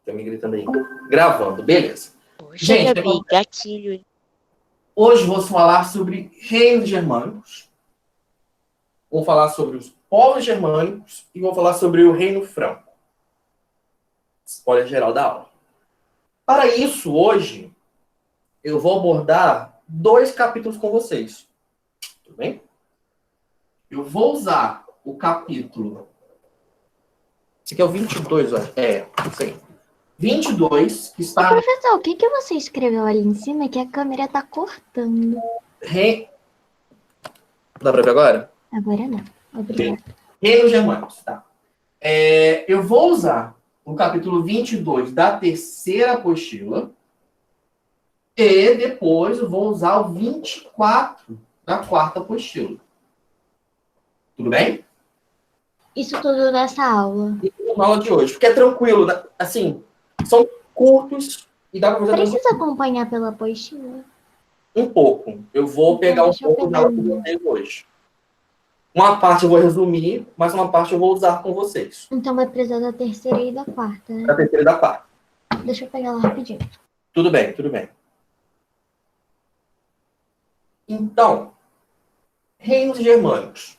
Tem alguém gritando aí. Gravando, beleza. Poxa, Gente, Gabi, gatilho. hoje vou falar sobre reinos germânicos. Vou falar sobre os povos germânicos e vou falar sobre o reino franco. Spoiler geral da aula. Para isso, hoje, eu vou abordar 2 capítulos com vocês. Tudo bem? Eu vou usar o capítulo... Esse aqui é o 22, ó. Isso aí. 22, que está... Professor, o que você escreveu ali em cima que a câmera tá cortando? Dá pra ver agora? Agora não. Obrigada. Reinos germânicos, tá? Eu vou usar o capítulo 22 da terceira apostila e depois eu vou usar o 24 da quarta apostila. Tudo bem? Isso tudo nessa aula. Na aula de hoje. Porque é tranquilo, né? Assim, são curtos e dá pra fazer Precisa acompanhar pela apostila? um pouco. Eu vou pegar um deixa eu pouco pegar dela com vocês hoje. Uma parte eu vou resumir, mas uma parte eu vou usar com vocês. Então vai precisar da terceira e da quarta, né? Da terceira e da quarta. Deixa eu pegar lá rapidinho. Tudo bem, tudo bem. Então, reinos germânicos.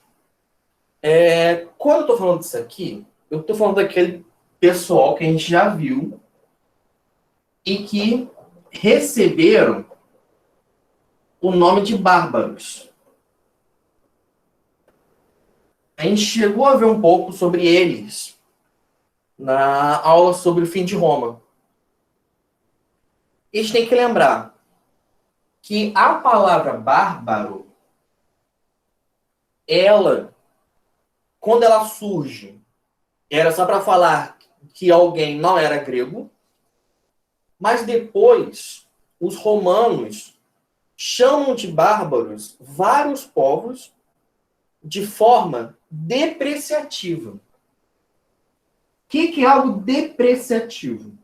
Quando eu estou falando disso aqui, eu estou falando daquele pessoal que a gente já viu e que receberam o nome de bárbaros. A gente chegou a ver um pouco sobre eles na aula sobre o fim de Roma. E a gente tem que lembrar que a palavra bárbaro, ela, quando ela surge, era só para falar que alguém não era grego, mas depois os romanos chamam de bárbaros vários povos de forma depreciativa. O que é algo depreciativo?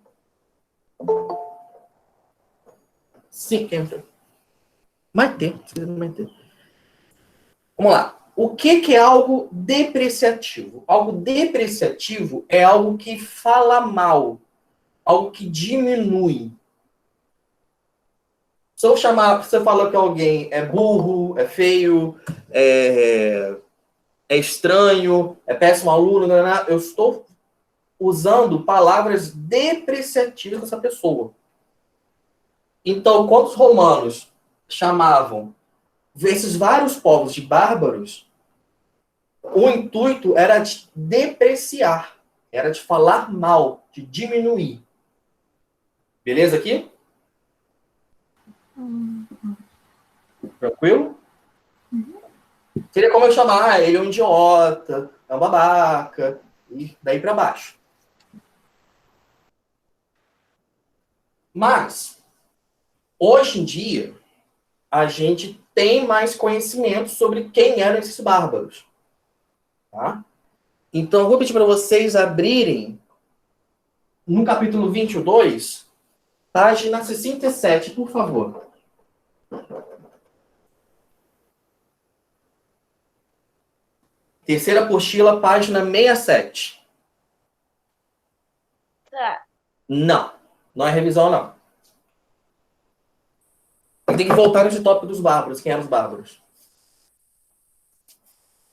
Sim, entra. Vai ter. Vamos lá. O que é algo depreciativo? Algo depreciativo é algo que fala mal, algo que diminui. Se eu chamar, você falou que alguém é burro, é feio, é estranho, é péssimo aluno, eu estou usando palavras depreciativas dessa pessoa. Então, quando os romanos chamavam esses vários povos de bárbaros, o intuito era de depreciar, era de falar mal, de diminuir. Beleza aqui? Tranquilo? Seria como eu chamar, ele é um idiota, é um babaca, e daí para baixo. Mas, hoje em dia, a gente tem mais conhecimento sobre quem eram esses bárbaros. Tá? Então, eu vou pedir para vocês abrirem no capítulo 22, página 67, por favor. Terceira apostila, página 67. Tá. Não é revisão, não. Tem que voltar nesse tópico dos bárbaros. Quem eram os bárbaros?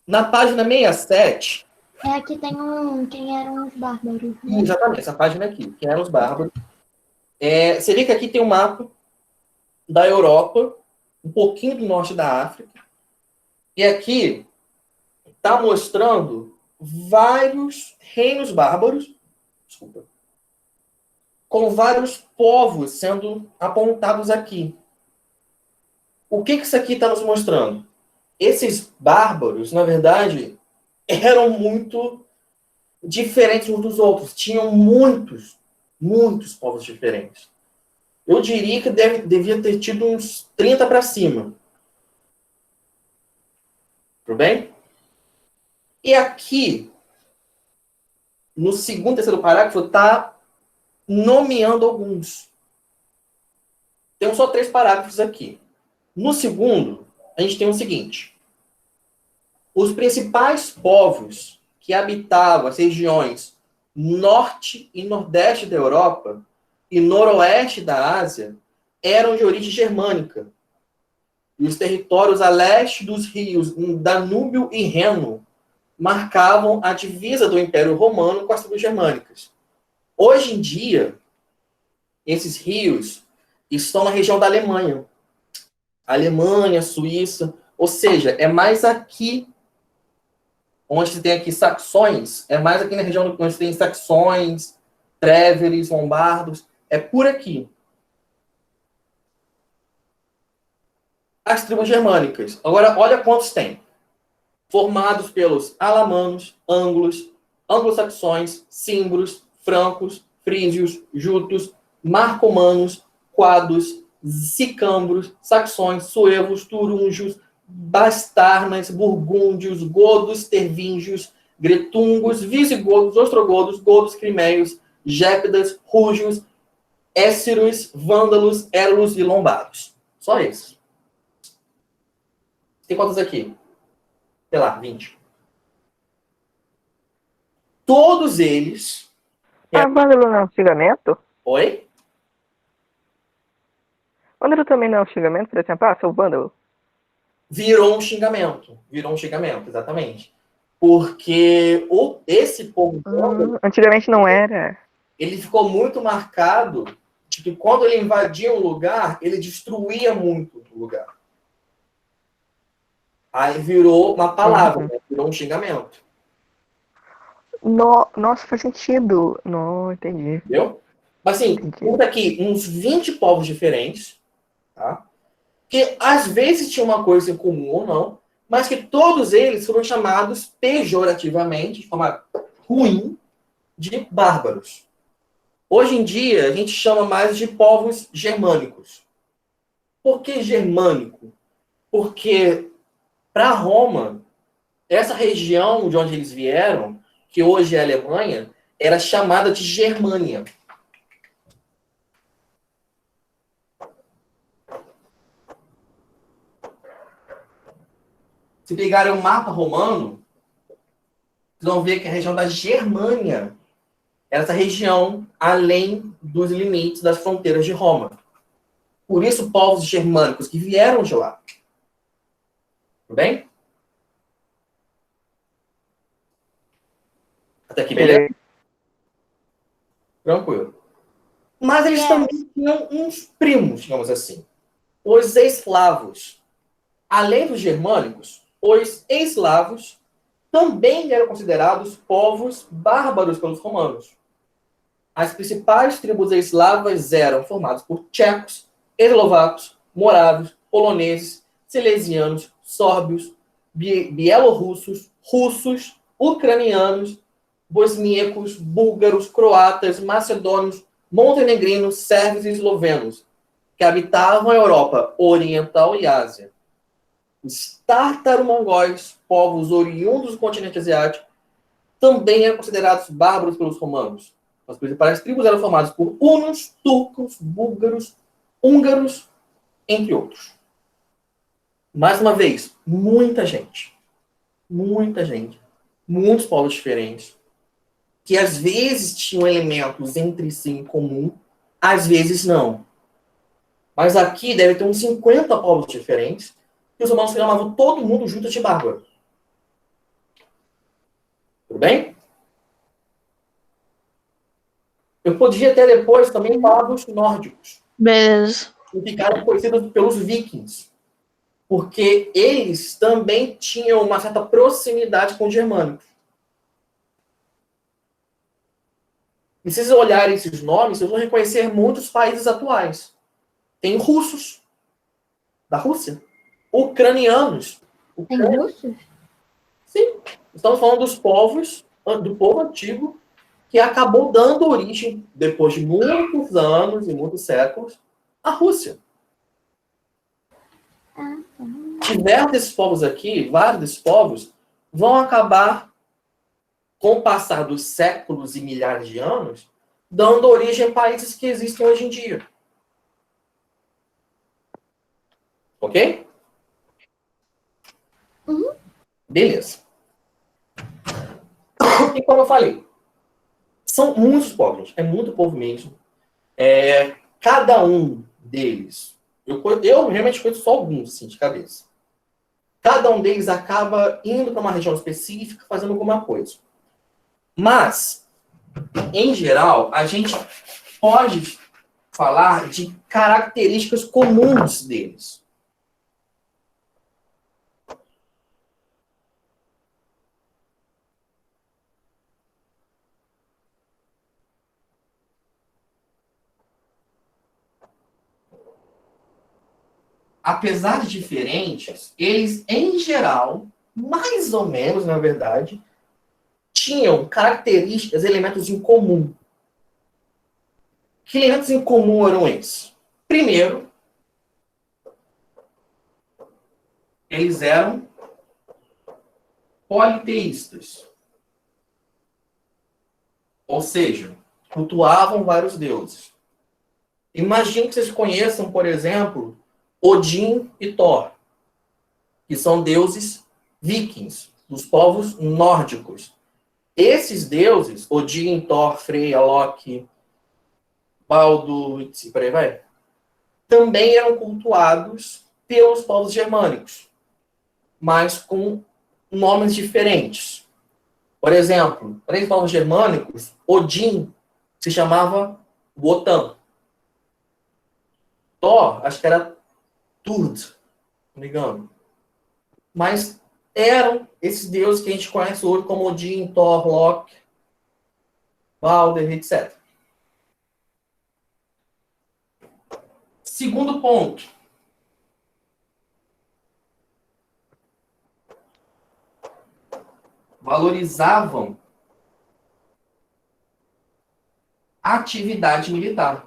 Na página 67... Aqui tem quem eram os bárbaros. Né? Exatamente, essa página aqui. Quem eram os bárbaros. Você vê que aqui tem um mapa da Europa, um pouquinho do norte da África. E aqui está mostrando vários reinos bárbaros, desculpa, com vários povos sendo apontados aqui. O que isso aqui está nos mostrando? Esses bárbaros, na verdade, eram muito diferentes uns dos outros. Tinham muitos povos diferentes. Eu diria que devia ter tido uns 30 para cima. Tudo bem? E aqui, no segundo e terceiro parágrafo, está nomeando alguns. Tem só 3 parágrafos aqui. No segundo, a gente tem o seguinte. Os principais povos que habitavam as regiões norte e nordeste da Europa e noroeste da Ásia eram de origem germânica. E os territórios a leste dos rios Danúbio e Reno marcavam a divisa do Império Romano com as tribos germânicas. Hoje em dia, esses rios estão na região da Alemanha. Alemanha, Suíça, ou seja, é mais aqui onde se tem aqui saxões, é mais aqui na região onde se tem saxões, tréveres, lombardos, é por aqui. As tribos germânicas. Agora, olha quantos tem. Formados pelos alamanos, ângulos, anglo-saxões, cimbros, francos, frígios, jutos, marcomanos, quados, sicambros, saxões, suevos, turúngios, bastarnas, burgúndios, godos, tervíngios, gretungos, visigodos, ostrogodos, godos, crimeus, gépidas, rúgios, éciros, vândalos, érulos e lombardos. Só esses. Tem quantos aqui? Sei lá, 20. Todos eles... Vândalo não é um xingamento? Oi? Vândalo também não é um xingamento? Por exemplo, sou vândalo. Virou um xingamento, exatamente. Porque esse povo antigamente não era. Ele ficou muito marcado de que quando ele invadia um lugar, ele destruía muito o lugar. Aí virou uma palavra, né? Virou um xingamento. Nossa, faz sentido. Não, entendi. Entendeu? Mas assim, conta aqui uns 20 povos diferentes, tá? Que às vezes tinham uma coisa em comum ou não, mas que todos eles foram chamados pejorativamente, de forma ruim, de bárbaros. Hoje em dia, a gente chama mais de povos germânicos. Por que germânico? Porque, para Roma, essa região de onde eles vieram, que hoje é a Alemanha, era chamada de Germânia. Se pegarem um mapa romano, vocês vão ver que a região da Germânia era essa região além dos limites das fronteiras de Roma. Por isso, povos germânicos que vieram de lá. Tudo bem? Até aqui, beleza? Tranquilo. Mas eles também tinham uns primos, digamos assim. Os eslavos. Além dos germânicos, os eslavos também eram considerados povos bárbaros pelos romanos. As principais tribos eslavas eram formadas por tchecos, eslovacos, moravos, poloneses, silesianos, sórbios, bielorrussos, russos, ucranianos, bosníacos, búlgaros, croatas, macedônios, montenegrinos, sérvios e eslovenos, que habitavam a Europa Oriental e Ásia. Os tártaro-mongóis, povos oriundos do continente asiático, também eram considerados bárbaros pelos romanos. As principais tribos eram formadas por hunos, turcos, búlgaros, húngaros, entre outros. Mais uma vez, muita gente, muitos povos diferentes, que às vezes tinham elementos entre si em comum, às vezes não. Mas aqui deve ter uns 50 povos diferentes, e os romanos chamavam todo mundo junto de bárbaro. Tudo bem? Eu podia ter depois também falar dos nórdicos. Beleza. Que ficaram conhecidos pelos vikings. Porque eles também tinham uma certa proximidade com os germânicos. E se vocês olharem esses nomes, vocês vão reconhecer muitos países atuais. Tem russos, da Rússia. Ucranianos. Tem russos? Sim. Estamos falando dos povos, do povo antigo, que acabou dando origem, depois de muitos anos e muitos séculos, à Rússia. Diversos desses povos aqui, vários desses povos, vão acabar, com o passar dos séculos e milhares de anos, dando origem a países que existem hoje em dia. Ok? Beleza. E como eu falei, São muitos povos, gente. É muito povo mesmo. Cada um deles, eu realmente conheço só alguns, assim, de cabeça. Cada um deles acaba indo para uma região específica, fazendo alguma coisa. Mas, em geral, a gente pode falar de características comuns deles. Apesar de diferentes, eles, em geral, mais ou menos, na verdade, tinham características, elementos em comum. Que elementos em comum eram esses? Primeiro, eles eram politeístas. Ou seja, cultuavam vários deuses. Imagino que vocês conheçam, por exemplo, Odin e Thor, que são deuses vikings, dos povos nórdicos. Esses deuses, Odin, Thor, Freya, Loki, Baldur, e por aí vai, também eram cultuados pelos povos germânicos, mas com nomes diferentes. Por exemplo, para os povos germânicos, Odin se chamava Wotan. Thor, acho que era Turd, se não me engano. Mas eram esses deuses que a gente conhece hoje como Odin, Thor, Loki, Balder, etc. Segundo ponto. Valorizavam a atividade militar.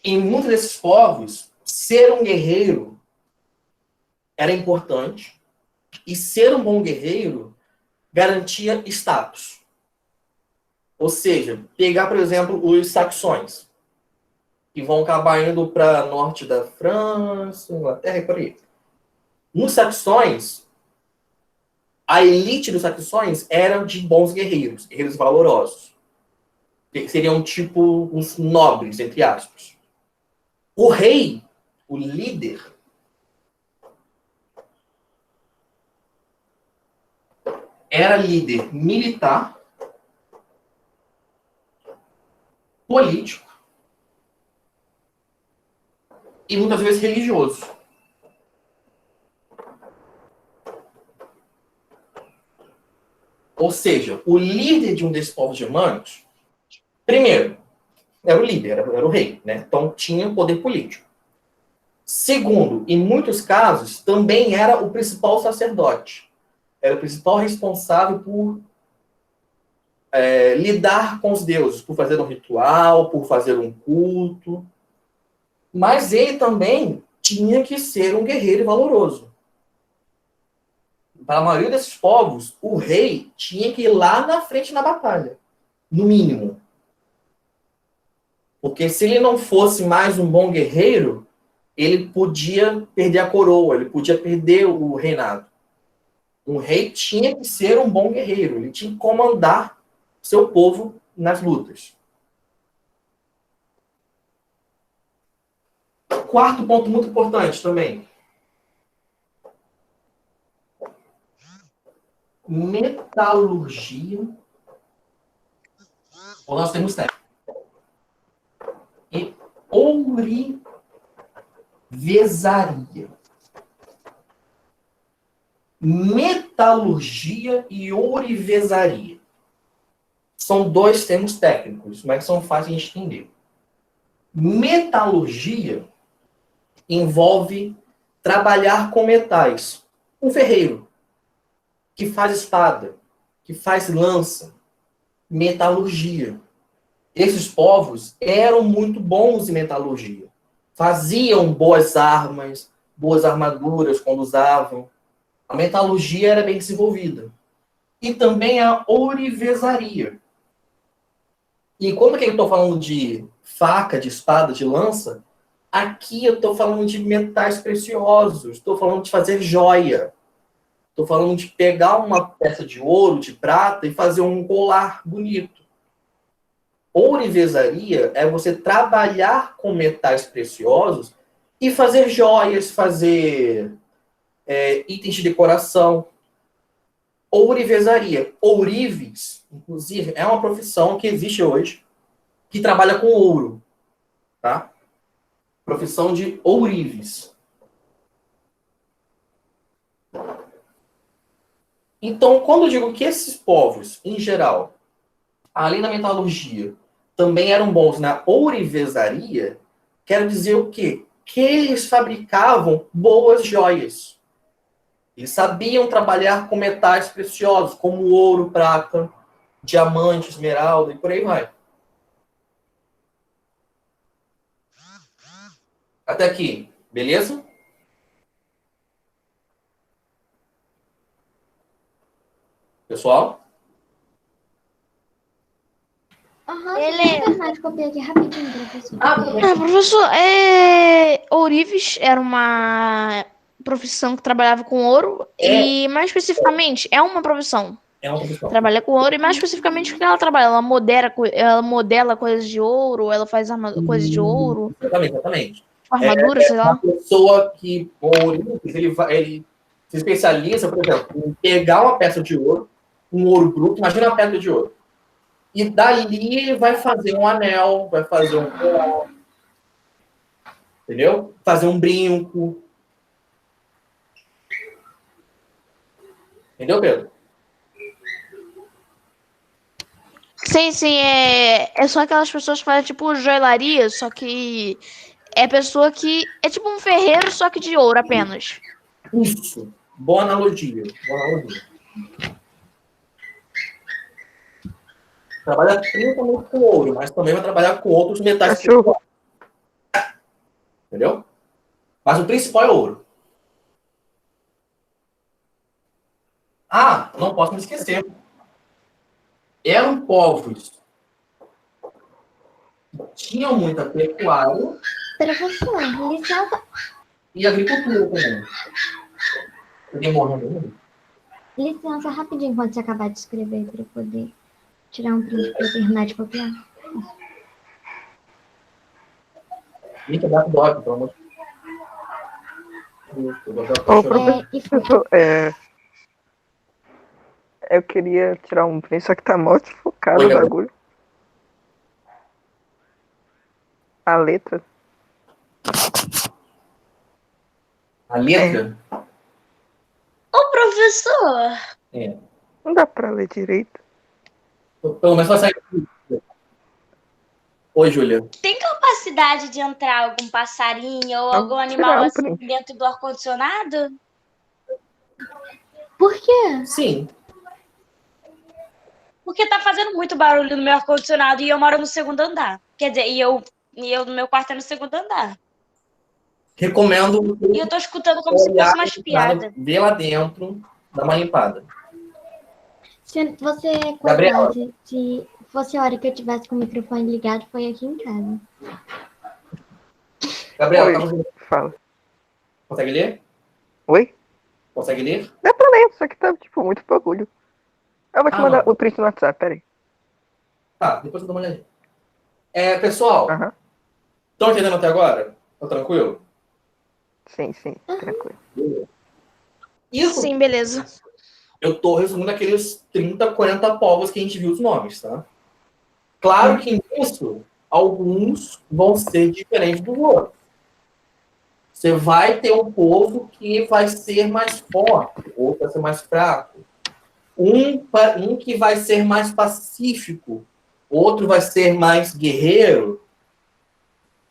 Em muitos desses povos, ser um guerreiro era importante e ser um bom guerreiro garantia status. Ou seja, pegar, por exemplo, os saxões, que vão acabar indo para norte da França, Inglaterra e por aí. Nos saxões, a elite dos saxões eram de bons guerreiros, guerreiros valorosos. Que seriam tipo os nobres, entre aspas. O rei, o líder, era líder militar, político e muitas vezes religioso. Ou seja, o líder de um desses povos germânicos, primeiro, era o líder, era o rei, né? Então tinha poder político. Segundo, em muitos casos, também era o principal sacerdote. Era o principal responsável por lidar com os deuses, por fazer um ritual, por fazer um culto. Mas ele também tinha que ser um guerreiro valoroso. Para a maioria desses povos, o rei tinha que ir lá na frente na batalha, no mínimo. Porque se ele não fosse mais um bom guerreiro, ele podia perder a coroa, ele podia perder o reinado. Um rei tinha que ser um bom guerreiro, ele tinha que comandar seu povo nas lutas. Quarto ponto muito importante também. Metalurgia. Ou nós temos técnica. E ourivesaria. Metalurgia e ourivesaria. São dois termos técnicos, mas são fáceis de entender. Metalurgia envolve trabalhar com metais. Um ferreiro que faz espada, que faz lança. Metalurgia. Esses povos eram muito bons em metalurgia. Faziam boas armas, boas armaduras quando usavam. A metalurgia era bem desenvolvida. E também a ourivesaria. E quando que eu estou falando de faca, de espada, de lança, Aqui eu estou falando de metais preciosos, estou falando de fazer joia. Estou falando de pegar uma peça de ouro, de prata e fazer um colar bonito. Ourivesaria é você trabalhar com metais preciosos e fazer joias, fazer itens de decoração. Ourivesaria. Ourives, inclusive, é uma profissão que existe hoje que trabalha com ouro. Tá? Profissão de ourives. Então, quando eu digo que esses povos, em geral, além da metalurgia, também eram bons na ourivesaria, quero dizer o quê? Que eles fabricavam boas joias. Eles sabiam trabalhar com metais preciosos, como ouro, prata, diamante, esmeralda e por aí vai. Até aqui, beleza? Pessoal? Aham, Beleza. é verdade, copiei aqui rapidinho, professor. Professor, ourives era uma profissão que trabalhava com ouro e, mais especificamente, é uma profissão. É uma profissão. Trabalha com ouro e, mais especificamente, o que ela trabalha? Ela modela coisas de ouro, ela faz coisas de ouro, Exatamente. armadura, sei Uma lá. pessoa que, ele se especializa, por exemplo, em pegar uma peça de ouro, um ouro bruto, imagina uma pedra de ouro. E dali vai fazer um anel, vai fazer um colar, entendeu? Fazer um brinco. Entendeu, Pedro? Sim, é só aquelas pessoas que fazem tipo joalharia, só que é pessoa que é tipo um ferreiro, só que de ouro apenas. Isso. Boa analogia. Trabalha principalmente com ouro, mas também vai trabalhar com outros metais. Cachorro. Entendeu? Mas o principal é ouro. Ah, não posso me esquecer. Eram povos que tinham muita pecuária Professor, licença, e agricultura também. Alguém morrendo? licença rapidinho quando você acabar de escrever para eu poder tirar um print para eu terminar de copiar. Mica da Doc, pelo amor de Deus. Eu vou dar Ô, pra professor, eu queria tirar um print, só que tá mal desfocado Oi, o Gabriel. bagulho. A letra. A letra? Ô, professor! É. Não dá pra ler direito. Pelo menos vai sair. Oi, Júlia. Tem capacidade de entrar algum passarinho ou algum animal tirar um assim print. dentro do ar-condicionado? Por quê? Sim. Porque tá fazendo muito barulho no meu ar-condicionado e eu moro no segundo andar. Quer dizer, e eu no meu quarto é no segundo andar. Recomendo E eu tô escutando como se fosse uma piada. ver lá dentro, dar uma limpada. Se você, Gabriela. coitado, se fosse a hora que eu tivesse com o microfone ligado, foi aqui em casa. Gabriela, Oi. tá conseguindo? Fala. Consegue ler? Oi? Consegue ler? Dá pra ler, só que tá, tipo, muito bagulho. Eu vou te mandar não. o print no WhatsApp, peraí. Tá, depois eu dou uma olhadinha. Pessoal, Aham. estão entendendo até agora? Tá tranquilo? Sim, tranquilo. Isso, Sim, beleza. eu tô resumindo aqueles 30, 40 povos que a gente viu os nomes, tá? Claro que nisso, alguns vão ser diferentes dos outros. Você vai ter um povo que vai ser mais forte, outro vai ser mais fraco. Um que vai ser mais pacífico, outro vai ser mais guerreiro.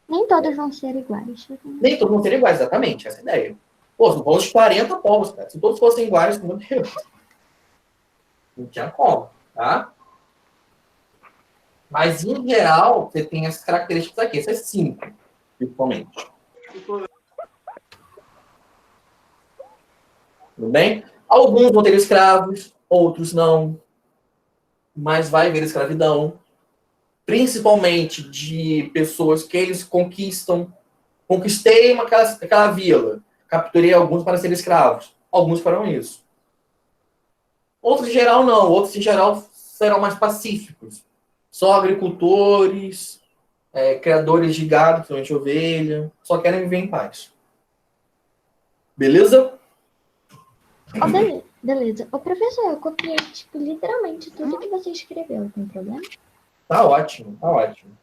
Nem todos vão ser iguais. Nem todos vão ser iguais, exatamente, essa é a ideia. Pô, são povos de 40 povos, cara. Se todos fossem iguais, meu Deus. Não tinha como, tá? Mas, em geral, você tem essas características aqui. Essas 5, principalmente. Tudo bem? Alguns vão ter escravos, outros não. Mas vai haver escravidão. Principalmente de pessoas que eles conquistam. Conquistei aquela vila. Capturei alguns para serem escravos. Alguns farão isso. Outros em geral não. Outros em geral serão mais pacíficos. Só agricultores, criadores de gado, principalmente ovelha. Só querem viver em paz. Beleza? Beleza. Ô, professor, eu copiei, tipo, literalmente tudo que você escreveu. Tem problema? Tá ótimo, tá ótimo.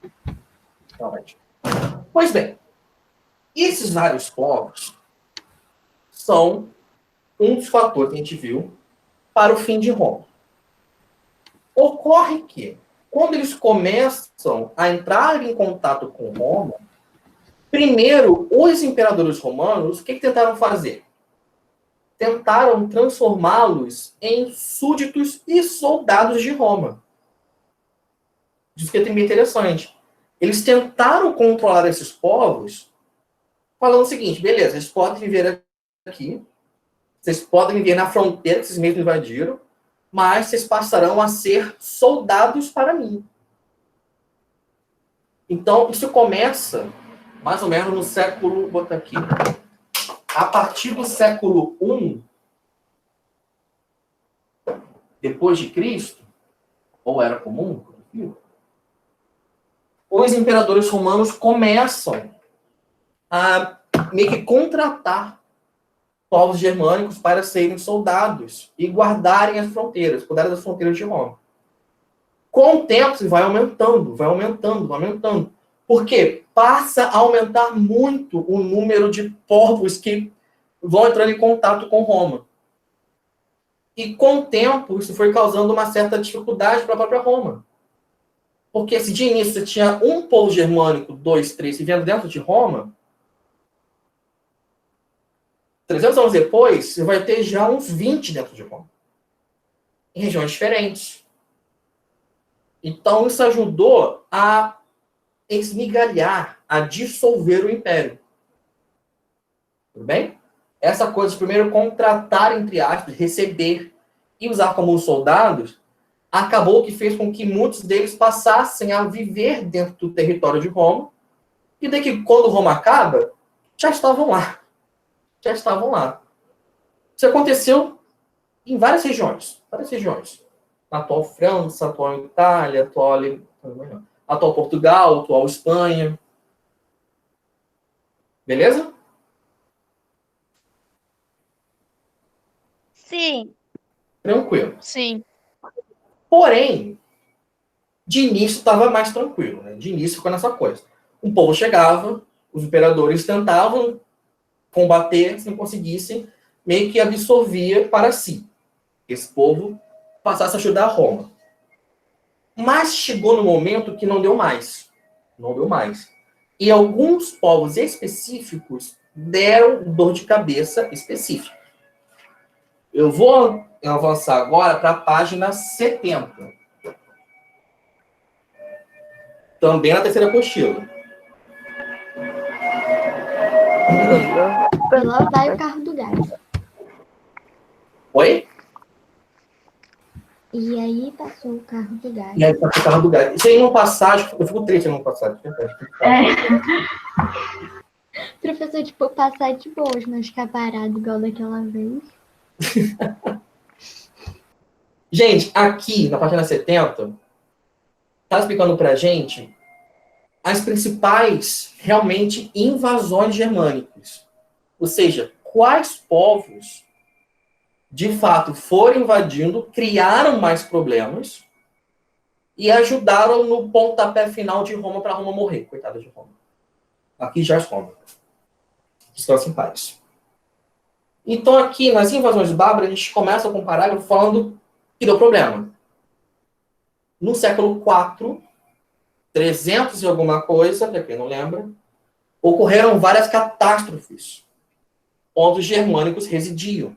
Tá ótimo. Pois bem, esses vários povos são um dos fatores que a gente viu para o fim de Roma. Ocorre que, quando eles começam a entrar em contato com Roma, primeiro, os imperadores romanos, o que tentaram fazer? Tentaram transformá-los em súditos e soldados de Roma. Isso que é bem interessante. Eles tentaram controlar esses povos falando o seguinte, beleza, eles podem viver aqui, vocês podem viver na fronteira que vocês mesmos invadiram, mas vocês passarão a ser soldados para mim. Então, isso começa mais ou menos no século, vou botar aqui, a partir do século I depois de Cristo, ou era comum, os imperadores romanos começam a meio que contratar povos germânicos para serem soldados e guardarem as fronteiras, cuidarem das fronteiras de Roma. Com o tempo, isso vai aumentando, vai aumentando, vai aumentando. Por quê? Passa a aumentar muito o número de povos que vão entrando em contato com Roma. E com o tempo, isso foi causando uma certa dificuldade para a própria Roma. Porque se de início você tinha um povo germânico, 2, 3, vivendo dentro de Roma, 300 anos depois, você vai ter já uns 20 dentro de Roma. Em regiões diferentes. Então, isso ajudou a esmigalhar, a dissolver o império. Tudo bem? Essa coisa de primeiro contratar, entre aspas, receber e usar como soldados, acabou que fez com que muitos deles passassem a viver dentro do território de Roma, e daqui, quando Roma acaba, já estavam lá. Já estavam lá. Isso aconteceu em várias regiões. Várias regiões. Na atual França, atual Itália, atual Portugal, atual Espanha. Beleza? Sim. Tranquilo. Sim. Porém, de início estava mais tranquilo. Né? De início ficou nessa coisa. O povo chegava, os imperadores tentavam combater, se não conseguissem, meio que absorvia para si. Esse povo passasse a ajudar Roma. Mas chegou no momento que não deu mais. Não deu mais. E alguns povos específicos deram dor de cabeça específica. Eu vou avançar agora para a página 70. Também na terceira apostila. E lá vai o carro do gás. Oi? E aí passou o carro do gás. E aí passou o carro do gás. Isso aí não passagem, eu fico triste não passagem. Professor, tipo, passar de boas, não ficar parado igual daquela vez. Gente, aqui na página 70, está explicando pra gente as principais, realmente, invasões germânicas. Ou seja, quais povos, de fato, foram invadindo, criaram mais problemas e ajudaram no pontapé final de Roma para Roma morrer. Coitada de Roma. Aqui já é Roma. Descansa em paz. Então, aqui, nas invasões bárbaras, a gente começa com um parágrafo falando que deu problema. No século IV, 300 e alguma coisa, para quem não lembra, ocorreram várias catástrofes onde os germânicos residiam.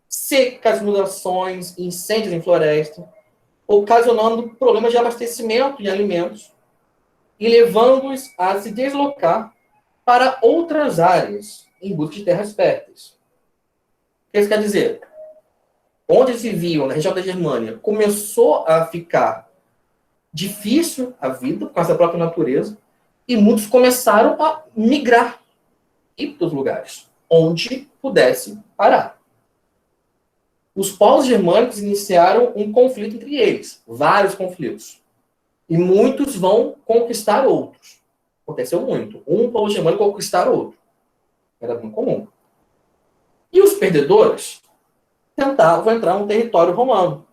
Secas, inundações, incêndios em floresta, ocasionando problemas de abastecimento de alimentos e levando-os a se deslocar para outras áreas em busca de terras férteis. O que isso quer dizer? Onde eles viviam, na região da Germânia, começou a ficar difícil a vida, por causa da própria natureza, E muitos começaram a migrar, ir para os lugares onde pudesse parar. Os povos germânicos iniciaram um conflito entre eles, vários conflitos. E muitos vão conquistar outros. Aconteceu muito. Um povo germânico conquistar outro. Era muito comum. E os perdedores tentavam entrar no território romano,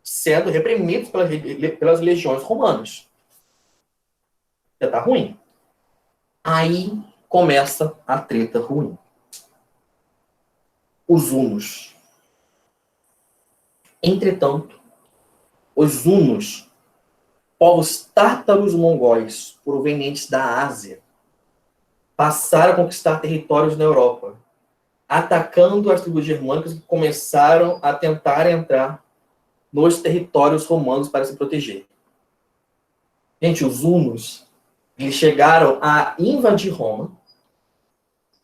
sendo reprimidos pelas legiões romanas. Já tá ruim. Aí começa a treta ruim. Os hunos. Entretanto, os hunos, povos tártaros mongóis provenientes da Ásia, passaram a conquistar territórios na Europa, atacando as tribos germânicas que começaram a tentar entrar nos territórios romanos para se proteger. Gente, os hunos, eles chegaram a invadir Roma.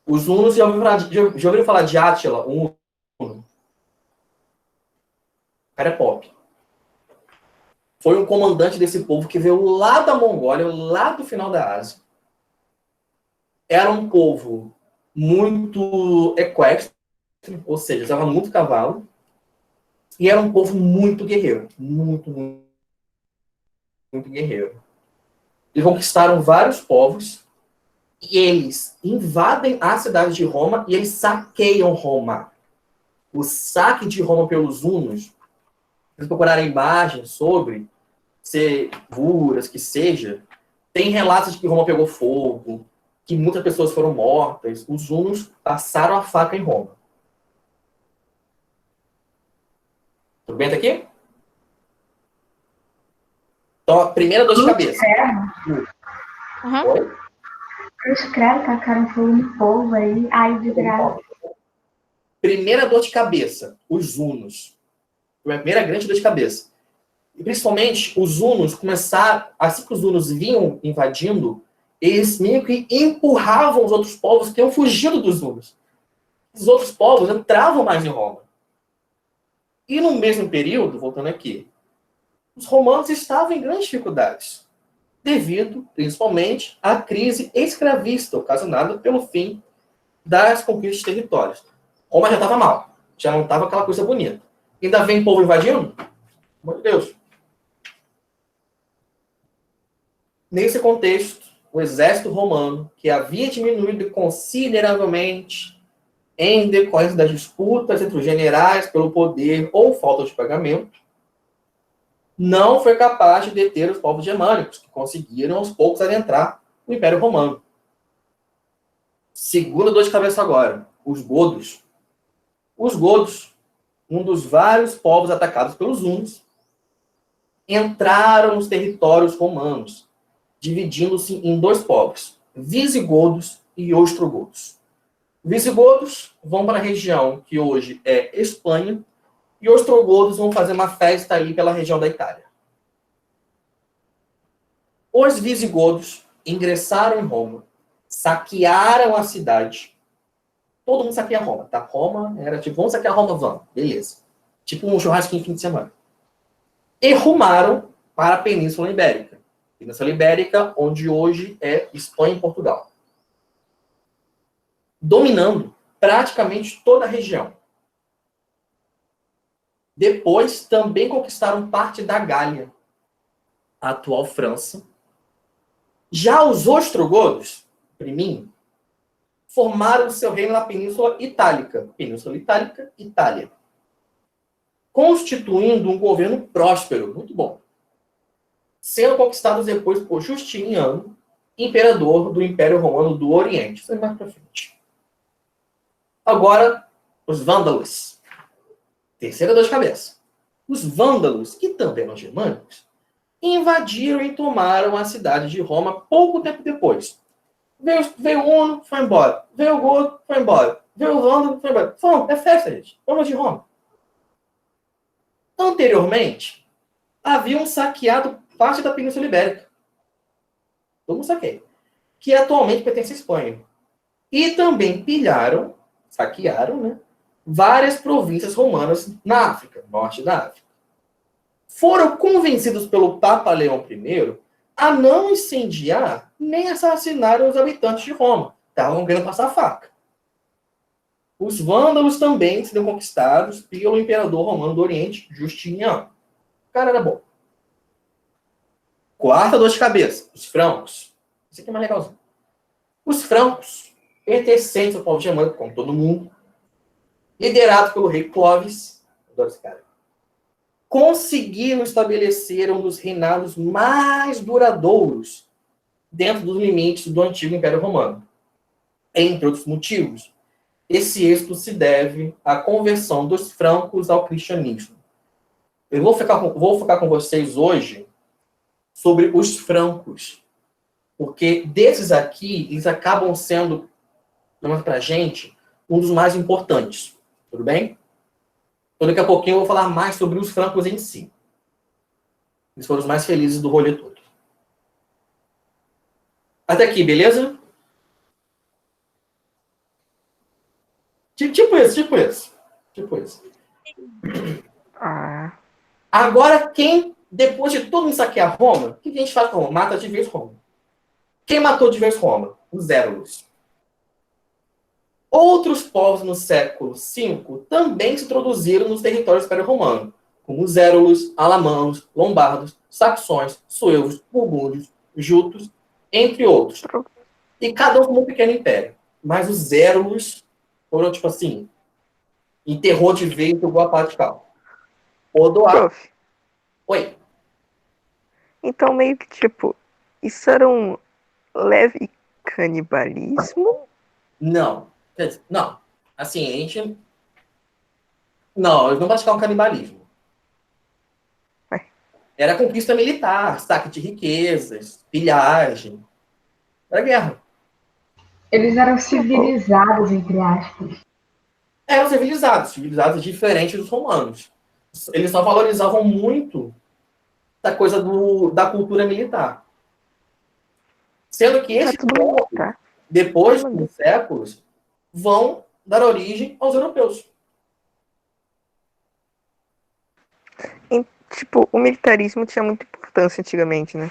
Os hunos, já ouviram falar de Átila, um huno? O cara é pop. Foi um comandante desse povo que veio lá da Mongólia, lá do final da Ásia. Era um povo muito equestre, ou seja, usava muito cavalo, e era um povo muito guerreiro. Muito guerreiro. Eles conquistaram vários povos, e eles invadem a cidade de Roma, e eles saqueiam Roma. O saque de Roma pelos hunos, se vocês procurarem imagens sobre seguras, que seja, tem relatos de que Roma pegou fogo, que muitas pessoas foram mortas. Os hunos passaram a faca em Roma. Tudo bem até aqui? Então, a primeira dor de cabeça. Uhum. Cruz credo, tacaram fogo no povo aí. Ai, de graça. Primeira dor de cabeça, os hunos. Primeira grande dor de cabeça. E principalmente, os hunos começaram, assim que os hunos vinham invadindo, eles meio que empurravam os outros povos que tinham fugido dos hunos. Os outros povos entravam mais em Roma. E no mesmo período, voltando aqui, os romanos estavam em grandes dificuldades, devido, principalmente, à crise escravista, ocasionada pelo fim das conquistas de territórios. Roma já estava mal, já não estava aquela coisa bonita. Ainda vem povo invadindo? Pelo amor de Deus. Nesse contexto, o exército romano, que havia diminuído consideravelmente em decorrência das disputas entre os generais pelo poder ou falta de pagamento, não foi capaz de deter os povos germânicos, que conseguiram aos poucos adentrar no Império Romano. Segunda dor de cabeça agora, os godos. Os godos, um dos vários povos atacados pelos hunos, entraram nos territórios romanos, dividindo-se em dois povos, visigodos e ostrogodos. Visigodos vão para a região que hoje é Espanha, e ostrogodos vão fazer uma festa ali pela região da Itália. Os visigodos ingressaram em Roma, saquearam a cidade. Todo mundo saqueia Roma, tá? Roma era tipo, vamos saquear Roma, vamos. Beleza. Tipo um churrasquinho de fim de semana. E rumaram para a Península Ibérica. Península Ibérica, onde hoje é Espanha e Portugal. Dominando praticamente toda a região. Depois, também conquistaram parte da Gália, a atual França. Já os ostrogodos, priminho, formaram seu reino na Península Itálica. Península Itálica, Itália. Constituindo um governo próspero, muito bom. Sendo conquistados depois por Justiniano, imperador do Império Romano do Oriente. Isso aí mais pra frente. Agora, os vândalos. Terceira dor de cabeça. Os vândalos, que também eram germânicos, invadiram e tomaram a cidade de Roma pouco tempo depois. Veio o Huno, foi embora. Veio o Godo, foi embora. Veio o Vândalo, foi embora. É festa, gente. Vamos de Roma. Anteriormente, haviam saqueado parte da Península Ibérica. Todo mundo saqueia. Que atualmente pertence à Espanha. E também saquearam, né? Várias províncias romanas na África, norte da África. Foram convencidos pelo Papa Leão I a não incendiar nem assassinaram os habitantes de Roma. Estavam querendo passar a faca. Os vândalos também seriam conquistados pelo imperador romano do Oriente, Justiniano. O cara era bom. Quarta dor de cabeça, os francos. Isso aqui é mais legalzinho. Os francos, pertencentes ao povo germânico, como todo mundo, liderado pelo rei Clovis, adoro esse cara, conseguiram estabelecer um dos reinados mais duradouros dentro dos limites do antigo Império Romano. Entre outros motivos, esse êxito se deve à conversão dos francos ao cristianismo. Eu vou focar com vocês hoje sobre os francos, porque desses aqui, eles acabam sendo, para a gente, um dos mais importantes. Tudo bem? Então, daqui a pouquinho eu vou falar mais sobre os francos em si. Eles foram os mais felizes do rolê todo. Até aqui, beleza? Tipo isso. Ah, Agora, depois de todo mundo saquear Roma, o que a gente faz com Roma? Mata de vez Roma. Quem matou de vez Roma? Os Érulos. Outros povos no século V também se introduziram nos territórios do Império Romano, como os Érulos, Alamanos, Lombardos, Saxões, Suevos, Burgúndios, Jutos, entre outros. E cada um como um pequeno império. Mas os Érulos foram, tipo assim, enterrou de vez e jogou a pá de cal. Odoacro. prof. Oi. Então, meio que, tipo, isso era um leve canibalismo? Não. Quer dizer, não. Assim, a gente... Não, eles não praticavam canibalismo. Ué. Era conquista militar, saque de riquezas, pilhagem. Era guerra. Eles eram civilizados, entre aspas. Eram civilizados diferentes dos romanos. Eles só valorizavam muito da coisa da cultura militar. Sendo que esses tudo bem, tá? depois dos séculos, vão dar origem aos europeus. Tipo, o militarismo tinha muita importância antigamente, né?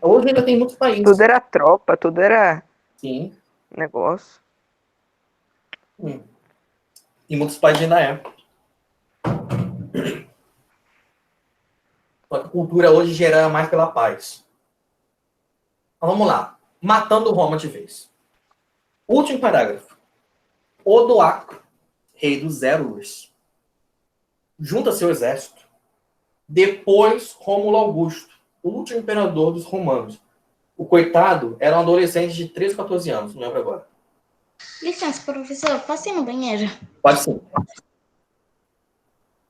Hoje ainda tem muitos países. Tudo era tropa, tudo era Sim. negócio. E muitos países ainda é. Só que a cultura hoje gera mais pela paz. Então vamos lá. Matando Roma de vez. Último parágrafo. Odoacro, rei dos Érulos, junta seu exército. Depois, Rômulo Augusto, o último imperador dos romanos. O coitado era um adolescente de 13, 14 anos, não lembro agora. Licença, professor, posso ir no banheiro? Pode sim.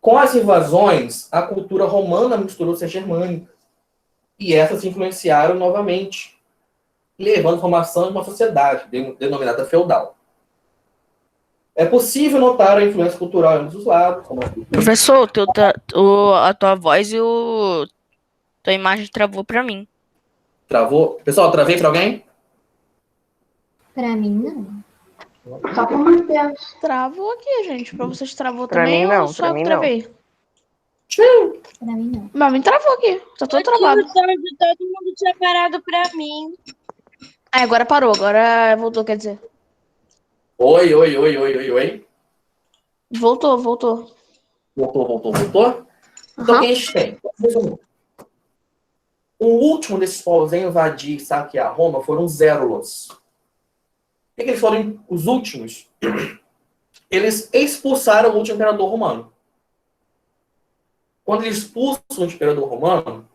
Com as invasões, a cultura romana misturou-se à germânica. E essas se influenciaram novamente, levando à formação de uma sociedade denominada feudal. É possível notar a influência cultural em ambos os lados. Professor, a tua voz e tua imagem travou pra mim. Travou? Pessoal, travei para alguém? Pra mim, não. Só pro Matheus. Travou aqui, gente. Pra vocês travou Pra também mim não, ou só pra eu mim que não. travei? Pra mim, não. Mas me travou aqui. Tá todo Aqui travado. o som de todo mundo tinha parado pra mim. Ah, agora parou. Agora voltou, quer dizer. Oi. Voltou. Voltou. Então, Aham. quem a gente tem? O último desses povos a invadir e saquear Roma foram os Érulos. O que eles foram os últimos? Eles expulsaram o último imperador romano. Quando eles expulsam o imperador romano,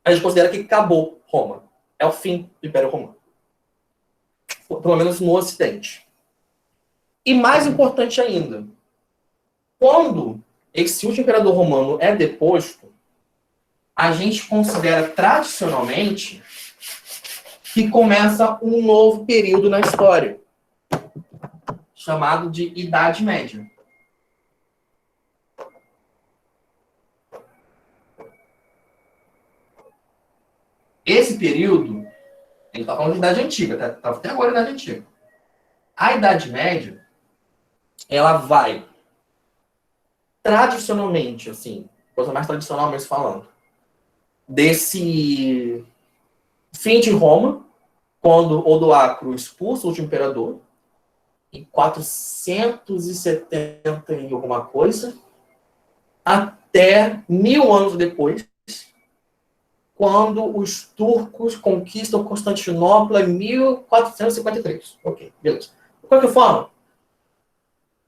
a gente considera que acabou Roma. É o fim do Império Romano. Pelo menos no Ocidente. E mais importante ainda, quando esse último imperador romano é deposto, a gente considera tradicionalmente que começa um novo período na história, chamado de Idade Média. Esse período, ele está falando de Idade Antiga, tá até agora Idade Antiga. A Idade Média, ela vai tradicionalmente, assim, coisa mais tradicional mesmo falando, desse Fim de Roma, quando Odoacro expulsa o último imperador, em 470 e alguma coisa, até 1000 anos depois, quando os turcos conquistam Constantinopla em 1453. Ok, beleza. De qualquer forma,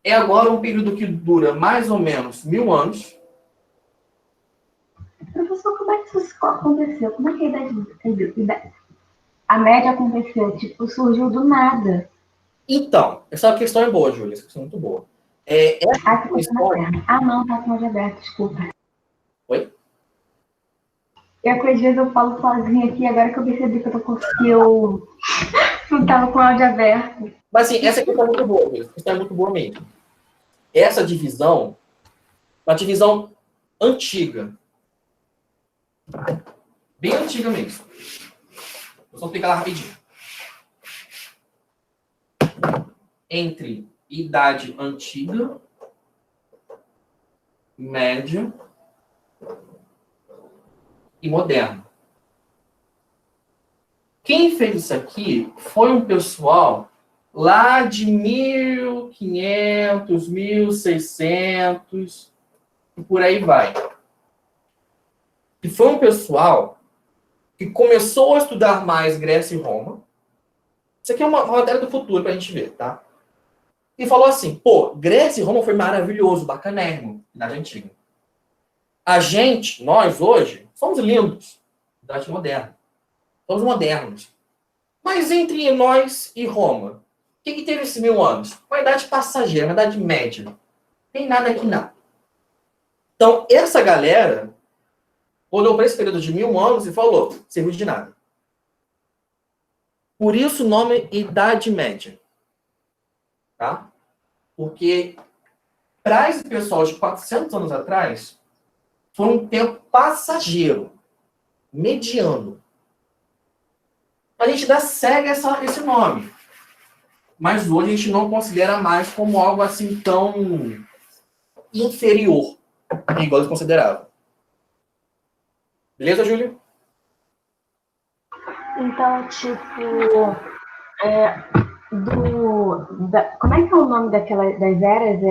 é agora um período que dura mais ou menos 1000 anos. Professor, como é que isso aconteceu? Como é que a média aconteceu? Tipo, surgiu do nada. Então, essa questão é boa, Júlia. Essa questão é muito boa. Ah, que coisa na Questão... terra. Ah, não, tá com o áudio aberto, desculpa. Oi? Eu, às vezes, eu falo sozinha aqui, agora que eu percebi que eu não tava com o áudio aberto. Mas, assim, essa questão é muito boa, Júlia. Essa questão é muito boa mesmo. Essa divisão, uma divisão antiga. Bem antiga mesmo. Eu só explicar lá rapidinho. Entre Idade Antiga, Média e Moderna. Quem fez isso aqui foi um pessoal lá de 1500, 1600 e por aí vai. E foi um pessoal que começou a estudar mais Grécia e Roma. Isso aqui é uma matéria do futuro para a gente ver, tá? E falou assim, pô, Grécia e Roma foi maravilhoso, bacanérrimo, Idade Antiga. A gente, nós hoje, somos lindos, Idade Moderna. Somos modernos. Mas entre nós e Roma, o que teve esses 1000 anos? Uma idade passageira, uma idade média. Não tem nada aqui não. Então, essa galera olhou para esse período de 1000 anos e falou, serviu de nada. Por isso o nome Idade Média. Tá? Porque para esse pessoal de 400 anos atrás, foi um tempo passageiro, mediano. A gente ainda segue esse nome. Mas hoje a gente não considera mais como algo assim tão inferior, igual eles consideravam. Beleza, Júlio? Então, tipo, como é que é o nome das eras?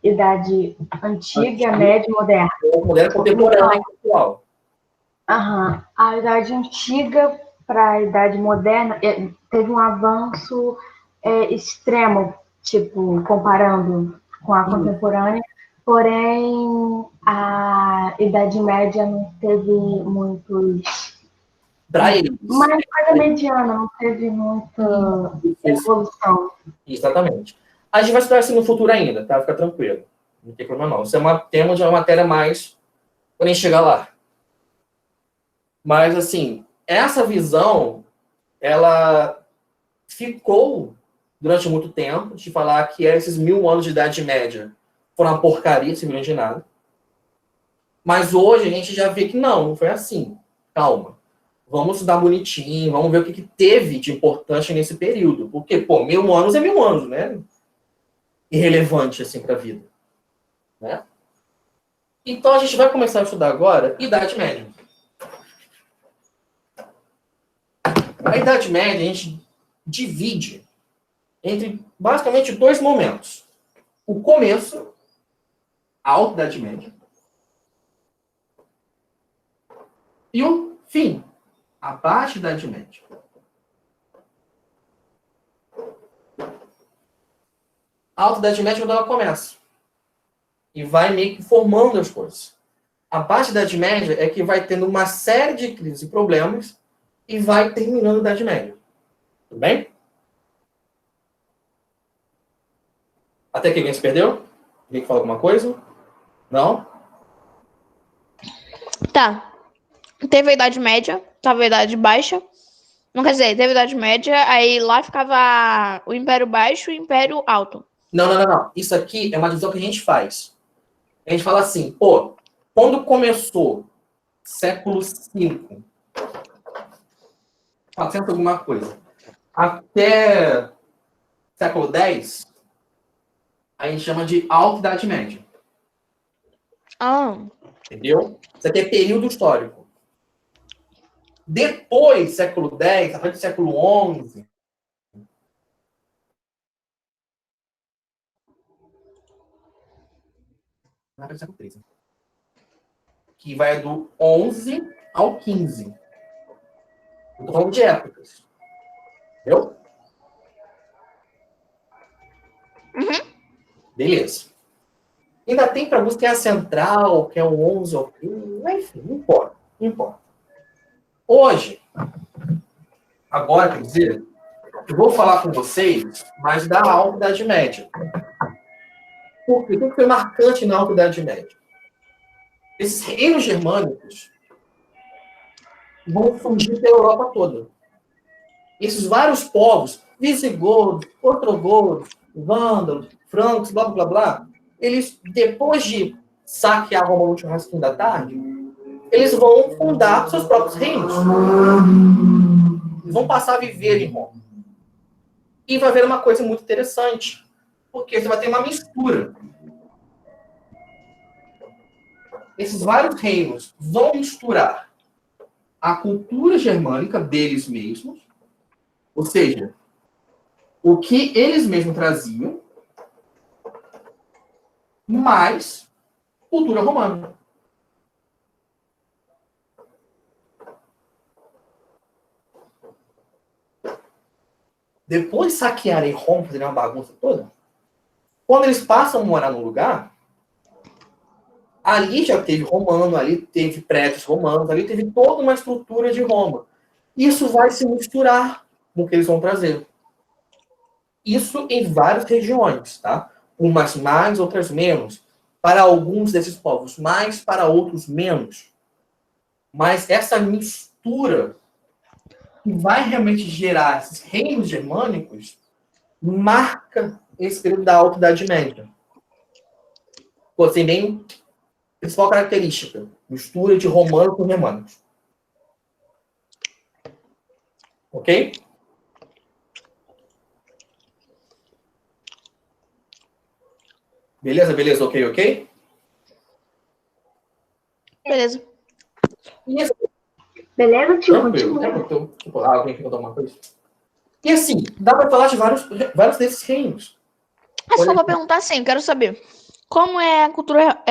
Idade Antiga, Média e Moderna. Moderna contemporânea e atual. Aham. A Idade Antiga para a Idade Moderna teve um avanço extremo, tipo, comparando com a contemporânea, porém a Idade Média não teve muitos... Para eles. Uma coisa mediana, não teve muita evolução. Exatamente. A gente vai estudar isso no futuro ainda, tá? Fica tranquilo. Não tem problema não. Isso é tema de uma matéria mais quando a gente chegar lá. Mas, assim, essa visão, ela ficou durante muito tempo de falar que esses 1000 anos de Idade Média foram uma porcaria, sem de nada. Mas hoje a gente já vê que não foi assim. Calma. Vamos estudar bonitinho, vamos ver o que teve de importante nesse período. Porque, pô, 1000 anos é 1000 anos, né? Irrelevante, assim, para a vida. Né? Então, a gente vai começar a estudar agora Idade Média. A Idade Média, a gente divide entre, basicamente, 2 momentos. O começo, a Alta Idade Média, e o fim, a Baixa Idade Média. A Alta Idade Média é quando ela começa. E vai meio que formando as coisas. A Baixa Idade Média é que vai tendo uma série de crises e problemas e vai terminando a Idade Média. Tudo bem? Até que alguém se perdeu? Alguém que fala alguma coisa? Não? Tá. Teve a Idade Média, tava a Idade Baixa. Não quer dizer, teve a Idade Média, aí lá ficava o Império Baixo e o Império Alto. Não. Isso aqui é uma divisão que a gente faz. A gente fala assim, pô, quando começou século V, 400 alguma coisa, até século X, a gente chama de Alta Idade Média. Ah, Entendeu? Isso aqui é período histórico. Depois, século X, a partir do século XI, século XIII, que vai do 11 ao 15. Eu tô falando de épocas. Entendeu? Beleza. Ainda tem para alguns que é a central, que é o 11 ao 15. Enfim, não importa. Não importa. Hoje, agora, quer dizer, eu vou falar com vocês, mas da Alta Idade Média. Por quê? O que foi marcante na Alta Idade Média? Esses reinos germânicos vão surgir pela Europa toda. Esses vários povos, visigodos, ostrogodos, vândalos, francos, blá, blá, blá, eles, depois de saquear Roma no último rascunho da tarde, eles vão fundar seus próprios reinos. Eles vão passar a viver em Roma. E vai haver uma coisa muito interessante, porque você vai ter uma mistura. Esses vários reinos vão misturar a cultura germânica deles mesmos, ou seja, o que eles mesmos traziam, mais cultura romana. Depois de saquearem Roma, fazerem uma bagunça toda, quando eles passam a morar no lugar, ali já teve romano, ali teve prédios romanos, ali teve toda uma estrutura de Roma. Isso vai se misturar com o que eles vão trazer. Isso em várias regiões, tá? Umas mais, outras menos. Para alguns desses povos mais, para outros menos. Mas essa mistura que vai realmente gerar esses reinos germânicos marca esse período da Alta Idade Média. Pô, assim, bem, principal característica, mistura de romanos com germânicos. Ok? Beleza, beleza, ok, ok? Beleza. E assim, Beleza, tio? tranquilo, Continua. tipo, alguém quer tomar uma coisa? E assim, dá para falar de vários desses reinos. Mas só vou perguntar assim, eu quero saber. Como é a cultura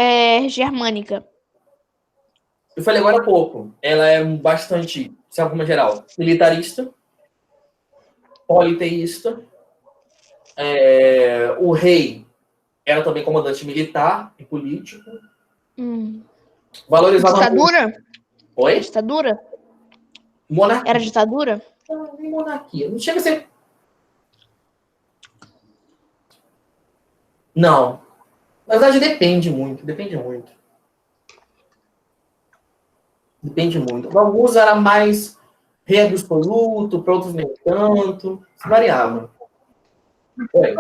germânica? Eu falei agora há pouco, ela é bastante, de alguma geral, militarista, politeísta. O rei era também comandante militar e político. Valorizava Ditadura? muito. Oi? Ditadura? Monarquia. Era ditadura? Monarquia. Não chega a ser. Não. Na verdade, depende muito. Depende muito. Depende muito. Para alguns era mais rei absoluto, para outros nem tanto. Isso variava. Oi.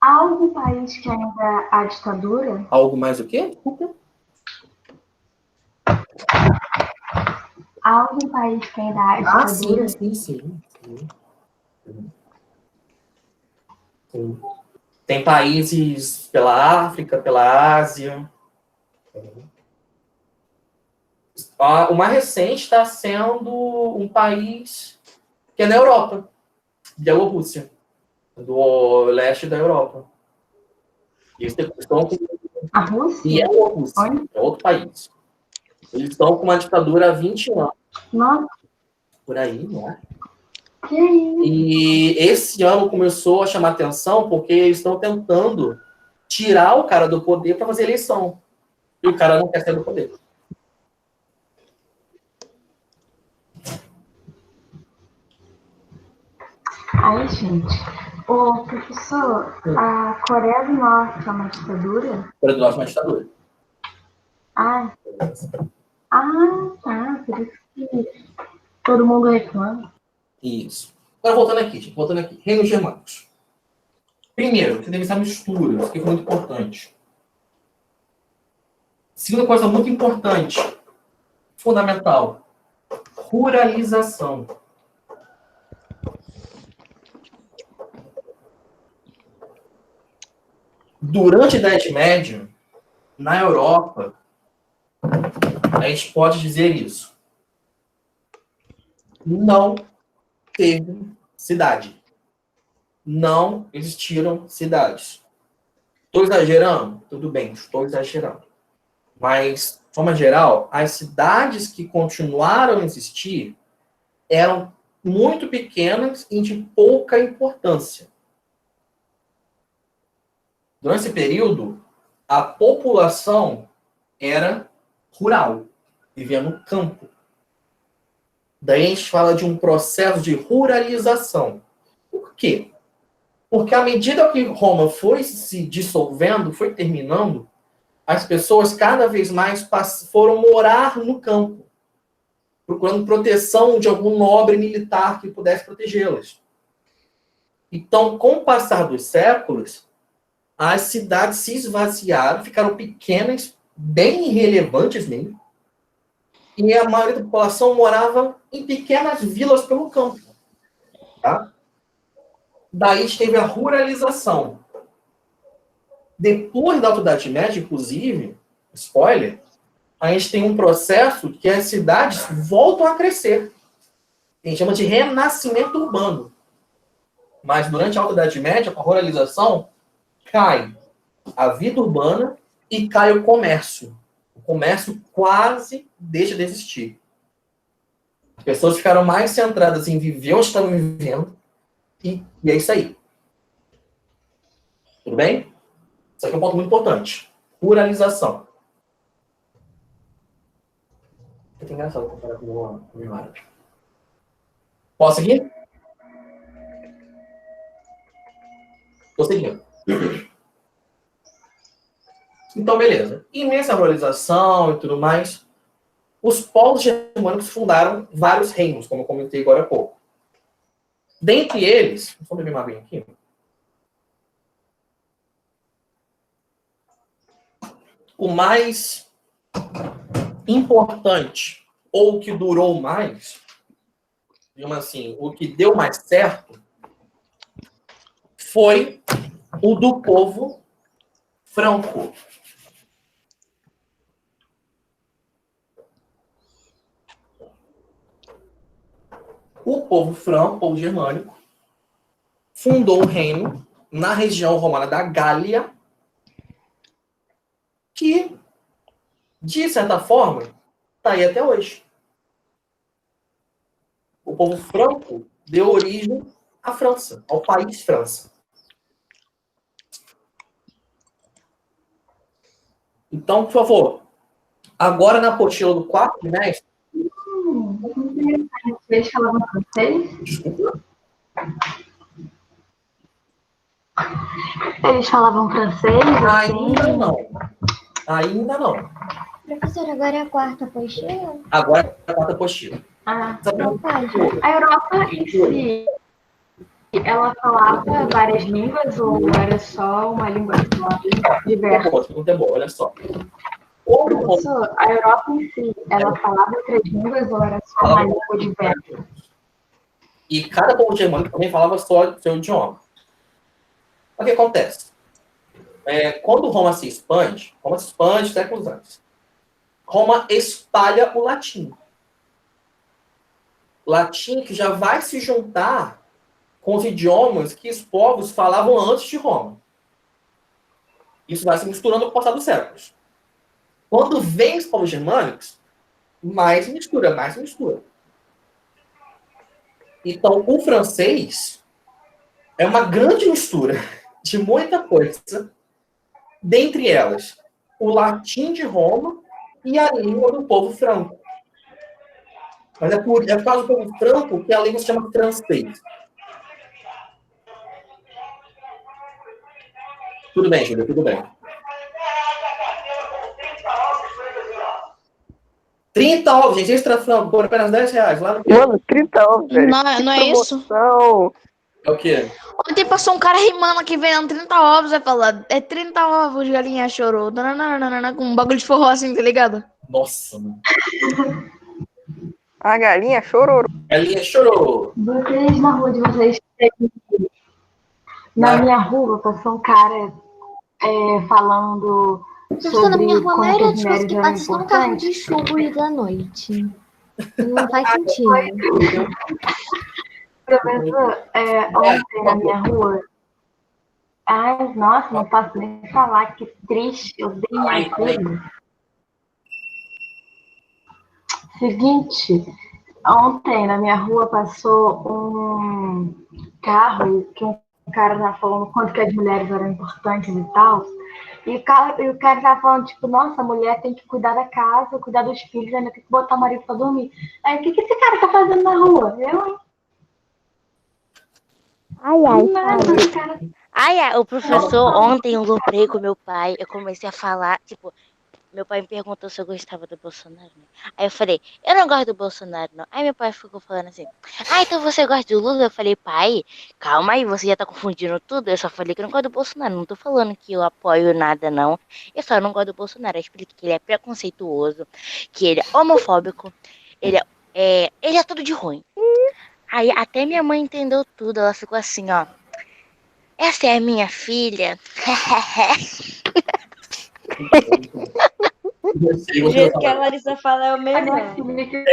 Há algum país que ainda há ditadura? Algo mais o quê? Desculpa. Há algum país que ainda há Ah, ditadura? sim. Tem países pela África, pela Ásia. O mais recente está sendo um país que é na Europa, Bielorrússia, do leste da Europa. Eles estão com A Rússia? Bielorrússia, Olha. é outro país. Eles estão com uma ditadura há 20 anos, Nossa, por aí, não é? que isso? E esse ano começou a chamar atenção porque eles estão tentando tirar o cara do poder para fazer eleição. E o cara não quer sair do poder. Ai, gente. Ô, professor, a Coreia do Norte é uma ditadura? Para do norte, uma ditadura. Ah, tá. Por isso que todo mundo reclama. Isso. Agora, voltando aqui, gente. Voltando aqui. Reinos germânicos. Primeiro, você deve essa mistura. Isso aqui foi muito importante. Segunda coisa muito importante. Fundamental. Ruralização. Durante a Idade Média, na Europa, a gente pode dizer isso. não teve cidade. Não existiram cidades. Estou exagerando? Tudo bem, estou exagerando. Mas, de forma geral, as cidades que continuaram a existir eram muito pequenas e de pouca importância. Durante esse período, a população era rural, vivia no campo. Daí a gente fala de um processo de ruralização. Por quê? Porque à medida que Roma foi se dissolvendo, foi terminando, as pessoas cada vez mais foram morar no campo, procurando proteção de algum nobre militar que pudesse protegê-las. Então, com o passar dos séculos, as cidades se esvaziaram, ficaram pequenas, bem irrelevantes mesmo, e a maioria da população morava em pequenas vilas pelo campo. Tá? Daí teve a ruralização. Depois da Idade Média, inclusive, spoiler, a gente tem um processo que as cidades voltam a crescer. A gente chama de renascimento urbano. Mas durante a Alta Idade Média, com a ruralização, cai a vida urbana e cai o comércio. O comércio quase deixa de existir. As pessoas ficaram mais centradas em viver onde estavam vivendo e é isso aí. Tudo bem? Isso aqui é um ponto muito importante. Ruralização. É engraçado comparar com o meu árabe. Posso seguir? Estou seguindo. Então, beleza. E nessa ruralização e tudo mais, os povos germânicos fundaram vários reinos, como eu comentei agora há pouco. Dentre eles, vou beber uma aguinha aqui. O mais importante, ou o que durou mais, digamos assim, o que deu mais certo, foi o do povo franco. O povo franco, o povo germânico, fundou um reino na região romana da Gália, que, de certa forma, está aí até hoje. O povo franco deu origem à França, ao país França. Então, por favor, agora na apostila do quarto trimestre. Eles falavam francês? Desculpa. Eles falavam francês? Ainda não. Ainda não. Professor, agora é a quarta apostila? Agora é a quarta apostila. Ah, Qual página? a Europa em si, ela falava várias línguas ou era só uma língua diversa? Boa, pergunta é boa, olha só. O Professor, a Europa em si, ela falava outras línguas ou era só uma língua diversa? E cada povo germânico também falava só o seu idioma. O que acontece? Quando Roma se expande séculos antes. Roma espalha o latim. Latim que já vai se juntar com os idiomas que os povos falavam antes de Roma. Isso vai se misturando com o passar dos séculos. Quando vem os povos germânicos, mais mistura. Então, o francês é uma grande mistura de muita coisa, dentre elas, o latim de Roma e a língua do povo franco. Mas é por causa do povo franco que a língua se chama francês. Tudo bem, Júlia, tudo bem. 30 ovos, gente, extra frango, por apenas R$10. Lá no... Mano, 30 ovos, velho. Não é isso? É o quê? Ontem passou um cara rimando aqui vendendo 30 ovos, vai falar, é 30 ovos, galinha chorou, com um bagulho de forró assim, tá ligado? Nossa, mano. A galinha chorou. Galinha chorou. Vocês na rua de vocês, na minha rua, passou um cara falando Professor, na sobre minha rua, a como maioria que das os coisas que minérios eram passam são carro de importantes. chuva e da noite. Não faz sentido. Professor, ontem na minha rua. Ai, nossa, não posso nem falar, que triste. Eu dei minha vida. Seguinte, ontem na minha rua passou um carro que um cara tava falando quanto que as mulheres eram importantes e tal. E o cara tava falando, tipo, nossa, a mulher tem que cuidar da casa, cuidar dos filhos, ainda tem que botar o marido pra dormir. Aí, o que esse cara tá fazendo na rua? Eu, Ai, ai, nada, esse cara. Ai, o professor, ontem eu lembrei com meu pai, eu comecei a falar, tipo, meu pai me perguntou se eu gostava do Bolsonaro, né? Aí eu falei, eu não gosto do Bolsonaro, não. Aí meu pai ficou falando assim, então você gosta do Lula? Eu falei, pai, calma aí, você já tá confundindo tudo. Eu só falei que eu não gosto do Bolsonaro, não tô falando que eu apoio nada, não. Eu só não gosto do Bolsonaro. Eu expliquei que ele é preconceituoso, que ele é homofóbico, ele é tudo de ruim. Aí até minha mãe entendeu tudo, ela ficou assim, ó. Essa é a minha filha. O jeito que a Larissa fala é o A mesmo. minha filha que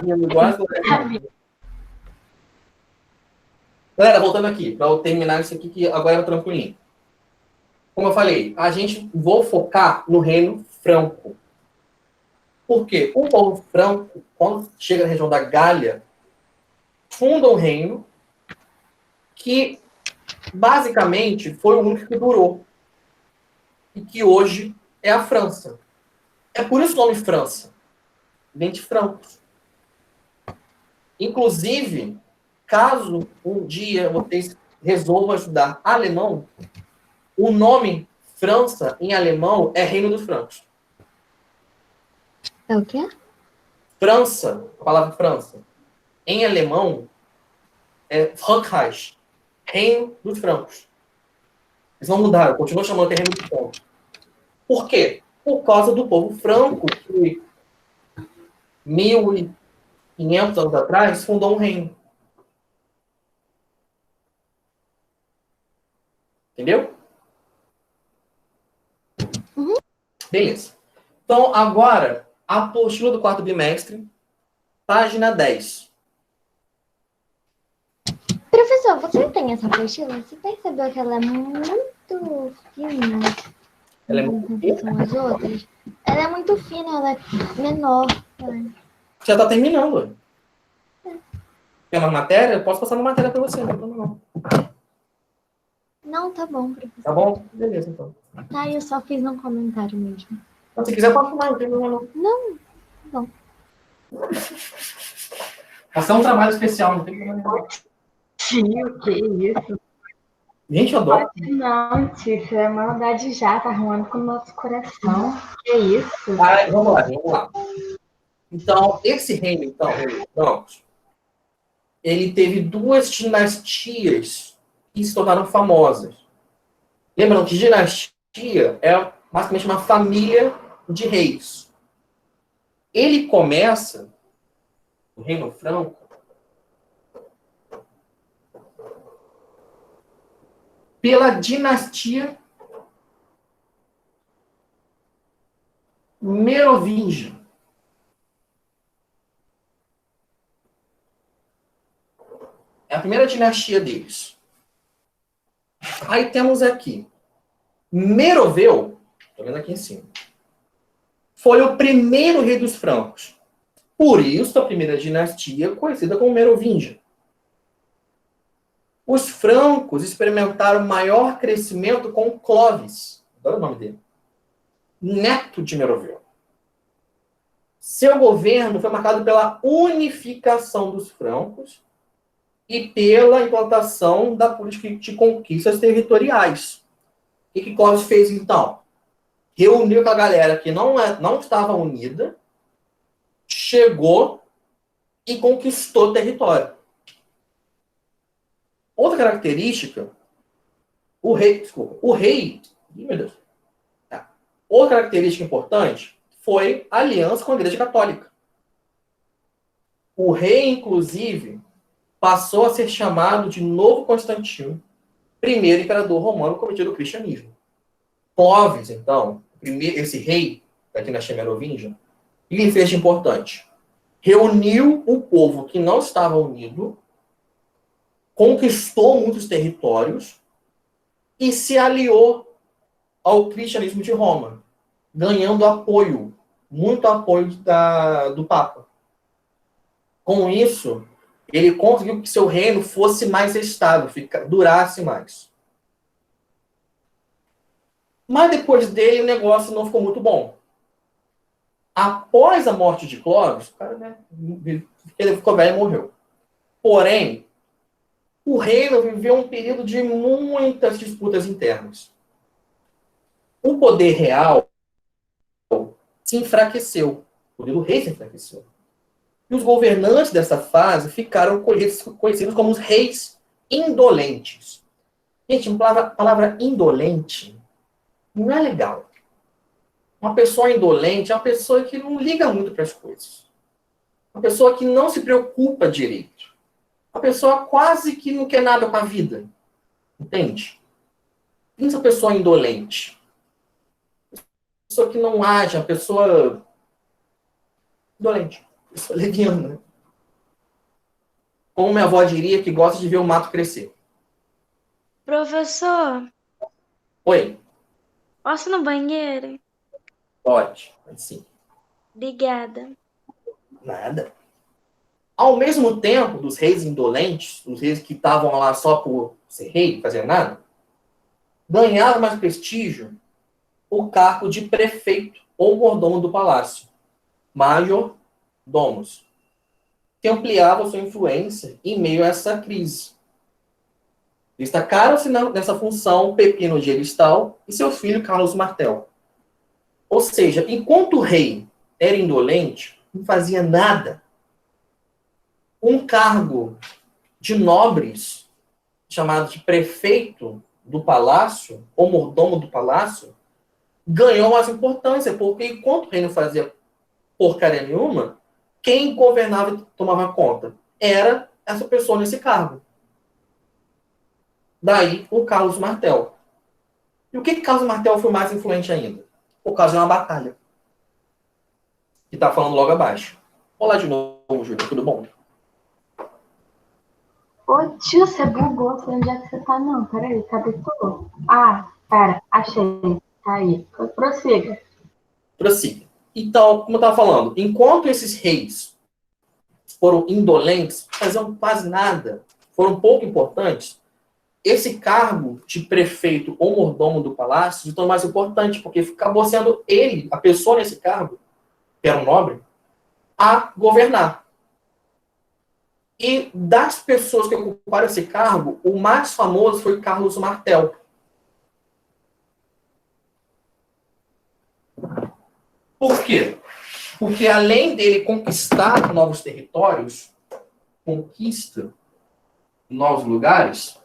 não gosta, né? Galera, voltando aqui, para eu terminar isso aqui, que agora é tranquilinho. Como eu falei, vou focar no reino franco. Por quê? O povo franco, quando chega na região da Gália, funda um reino que, basicamente, foi o único que durou. E que hoje é a França. É por isso o nome França. Vem de francos. Inclusive, caso um dia vocês resolvam estudar alemão, o nome França, em alemão, é Reino dos Francos. É o quê? França, a palavra França, em alemão, é Frankreich, Reino dos Francos. Eles não mudaram, continuam chamando de Reino dos Francos. Por quê? Por causa do povo franco, que 1500 anos atrás fundou um reino. Entendeu? Uhum. Beleza. Então, agora, a apostila do quarto bimestre, página 10. Professor, você tem essa apostila? Você percebeu que ela é muito fina Ela é em muito comparação às outras? Ela é muito fina, ela é menor. Já está terminando. Quer uma matéria? Eu posso passar uma matéria para você, não tem problema não. Não, tá bom, professor. Tá bom? Beleza, então. Tá, eu só fiz um comentário mesmo. Então, se quiser, pode fumar, não tem problema não. Não. Passar um trabalho especial, não tem problema não. Tio, que isso? Gente, eu adoro. Não, tio, isso é maldade já, tá arrumando com o nosso coração. Que isso? Vamos lá. Então, esse reino, então, pronto, ele teve duas dinastias que se tornaram famosas. Lembrando que dinastia é basicamente uma família de reis. Ele começa, o Reino Franco, pela dinastia Merovingia. É a primeira dinastia deles. Aí temos aqui Meroveu, estou vendo aqui em cima, foi o primeiro rei dos francos. Por isso, a primeira dinastia conhecida como Merovingia. Os francos experimentaram maior crescimento com Clovis, adoro o nome dele, neto de Meroveu. Seu governo foi marcado pela unificação dos francos e pela implantação da política de conquistas territoriais. O que Clovis fez, então? Reuniu com a galera que não estava unida, chegou e conquistou território. Outra característica, o rei, meu Deus. Outra característica importante foi a aliança com a Igreja Católica. O rei, inclusive, passou a ser chamado de Novo Constantino, primeiro imperador romano cometido do cristianismo. Clovis, então, esse rei da dinastia Merovingia, o que ele fez de importante? reuniu o povo que não estava unido, conquistou muitos territórios e se aliou ao cristianismo de Roma, ganhando apoio, muito apoio do Papa. Com isso, ele conseguiu que seu reino fosse mais estável, durasse mais. Mas depois dele, o negócio não ficou muito bom. Após a morte de Clovis, o cara, né, ele ficou velho e morreu. Porém, o reino viveu um período de muitas disputas internas. O poder real se enfraqueceu. O poder do rei se enfraqueceu. E os governantes dessa fase ficaram conhecidos como os reis indolentes. Gente, a palavra indolente não é legal. Uma pessoa indolente é uma pessoa que não liga muito para as coisas. Uma pessoa que não se preocupa direito. Uma pessoa quase que não quer nada com a vida. Entende? Essa pessoa indolente. Uma pessoa que não age, uma pessoa indolente. Uma pessoa leviana. Como minha avó diria, que gosta de ver o mato crescer. Professor, Oi, posso ir no banheiro? pode. Sim. Obrigada. Nada. Ao mesmo tempo, dos reis indolentes, os reis que estavam lá só por ser rei, fazer nada, ganhava mais prestígio o cargo de prefeito ou mordomo do palácio, major domus, que ampliava sua influência em meio a essa crise. Destacaram-se nessa função Pepino de Heristal e seu filho Carlos Martel. Ou seja, enquanto o rei era indolente, não fazia nada, um cargo de nobres, chamado de prefeito do palácio, ou mordomo do palácio, ganhou mais importância, porque enquanto o rei não fazia porcaria nenhuma, quem governava e tomava conta era essa pessoa nesse cargo. Daí o Carlos Martel. E o que Carlos Martel foi mais influente ainda? Por causa de uma batalha. Que está falando logo abaixo. Olá de novo, Júlio. Tudo bom? Ô tio, você bugou, sei onde é que você tá não, peraí, cadê tu? Ah, pera, achei, tá aí, prossiga. Prossiga. Então, como eu estava falando, enquanto esses reis foram indolentes, faziam quase nada, foram pouco importantes, esse cargo de prefeito ou mordomo do palácio se tornou mais importante, porque acabou sendo ele, a pessoa nesse cargo, que era um nobre, a governar. E das pessoas que ocuparam esse cargo, o mais famoso foi Carlos Martel. Por quê? Porque além dele conquistar novos territórios, conquista novos lugares,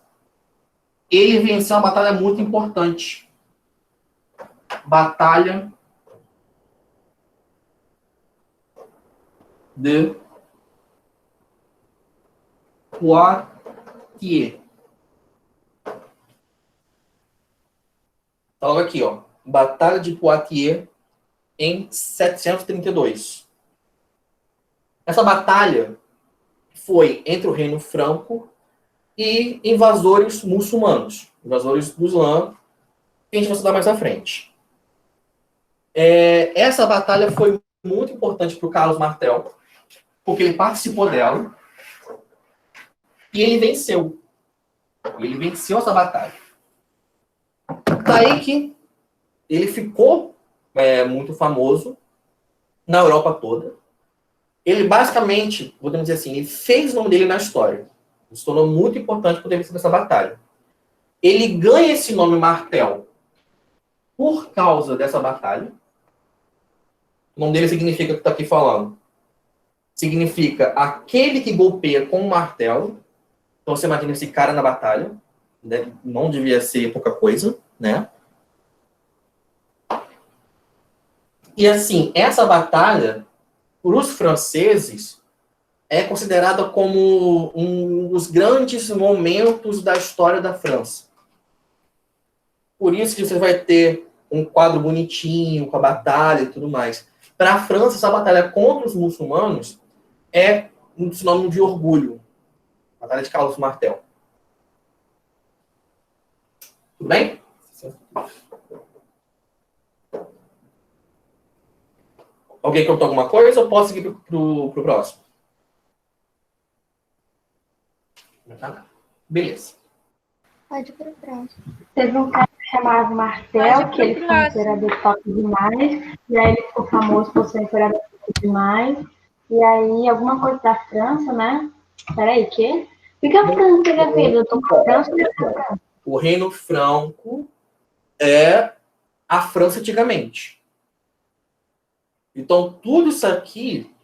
ele venceu uma batalha muito importante. Batalha de Poitiers. Tá logo aqui, ó. Batalha de Poitiers em 732. Essa batalha foi entre o Reino Franco e invasores muçulmanos, invasores do Islã, que a gente vai estudar mais à frente. Essa batalha foi muito importante para o Carlos Martel, porque ele participou dela e ele venceu. Ele venceu essa batalha. Daí que ele ficou muito famoso na Europa toda. Ele basicamente, podemos dizer assim, ele fez o nome dele na história. Ele se tornou muito importante por ter vencido essa batalha. Ele ganha esse nome Martel por causa dessa batalha. O nome dele significa o que está aqui falando. Significa aquele que golpeia com um martelo. Então você imagina esse cara na batalha. Não devia ser pouca coisa, né? E assim, essa batalha, para os franceses, é considerada como um dos grandes momentos da história da França. Por isso que você vai ter um quadro bonitinho, com a batalha e tudo mais. Para a França, essa batalha contra os muçulmanos é um sinônimo de orgulho. Batalha de Carlos Martel. Tudo bem? Alguém contou alguma coisa ou posso seguir pro próximo? Não tá nada. Beleza. Pode ir pro próximo. Teve um cara que chamava Martel, que ele foi um imperador top demais, e aí ele ficou famoso por ser um imperador top demais, e aí alguma coisa da França, né? Peraí, quê? O que a França teve a ver? Eu tô com a França e a França. O Reino Franco é a França antigamente. Então, tudo isso aqui,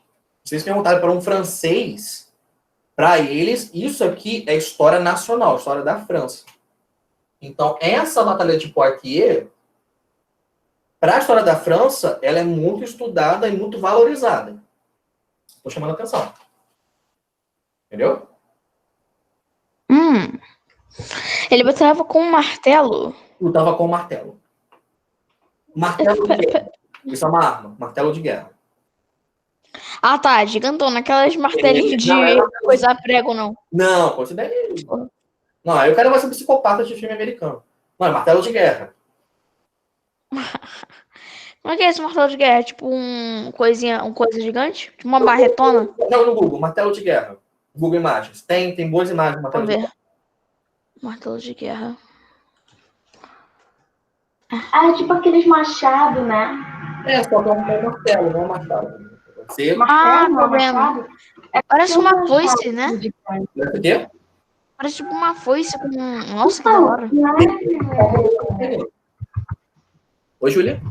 vocês perguntaram para um francês, para eles, isso aqui é história nacional, história da França. Então, essa batalha de Poitiers, para a história da França, ela é muito estudada e muito valorizada. Estou chamando a atenção. Entendeu? Ele batalhava com um martelo. Lutava com o martelo. Martelo de guerra. Isso é uma arma. Martelo de guerra. Ah, tá, gigantona. Aquelas martelinhos de Não, ela- coisa a prego, não. Não, pô, isso daí... Não, aí o cara vai ser um psicopata de filme americano. Não, é martelo de guerra. Como é que é esse martelo de guerra? É tipo um coisa gigante? Tipo uma barretona? Joga no Google, martelo de guerra. Google Imagens. Tem boas imagens de martelo Vamos de ver. guerra. Martelo de guerra. Ah, é tipo aqueles machados, né? É, só que é um martelo, não é um machado. Você... Martelo, tô não, vendo. machado. Parece uma Tem um foice, né? machado de canto. O quê? Parece tipo uma foice com... Nossa, que da Não, hora. Oi, Júlia?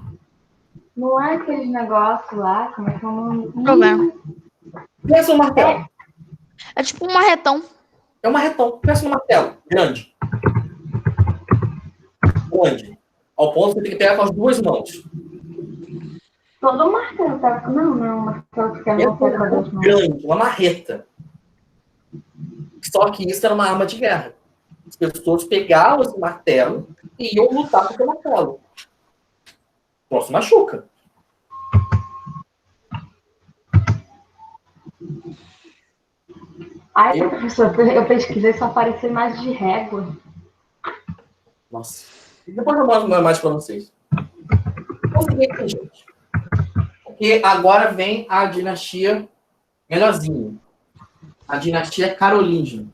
não é aqueles negócios lá, como é que é o nome? Tô vendo. Pensa no martelo. É tipo um marretão. É um marretão. Pensa no martelo. Grande. Grande. Ao ponto que você tem que pegar com as duas mãos. Todo martelo tá. Não, martelo que É não pega com as duas mãos. grande, uma marreta. Só que isso era uma arma de guerra. As pessoas pegavam esse martelo e iam lutar com o martelo. Nossa, machuca. Ai, professor, eu pesquisei só apareceu imagem de régua. Nossa. Depois eu mostro mais pra vocês. Vamos seguir aqui, gente. Porque agora vem a dinastia melhorzinha. A dinastia carolíngia.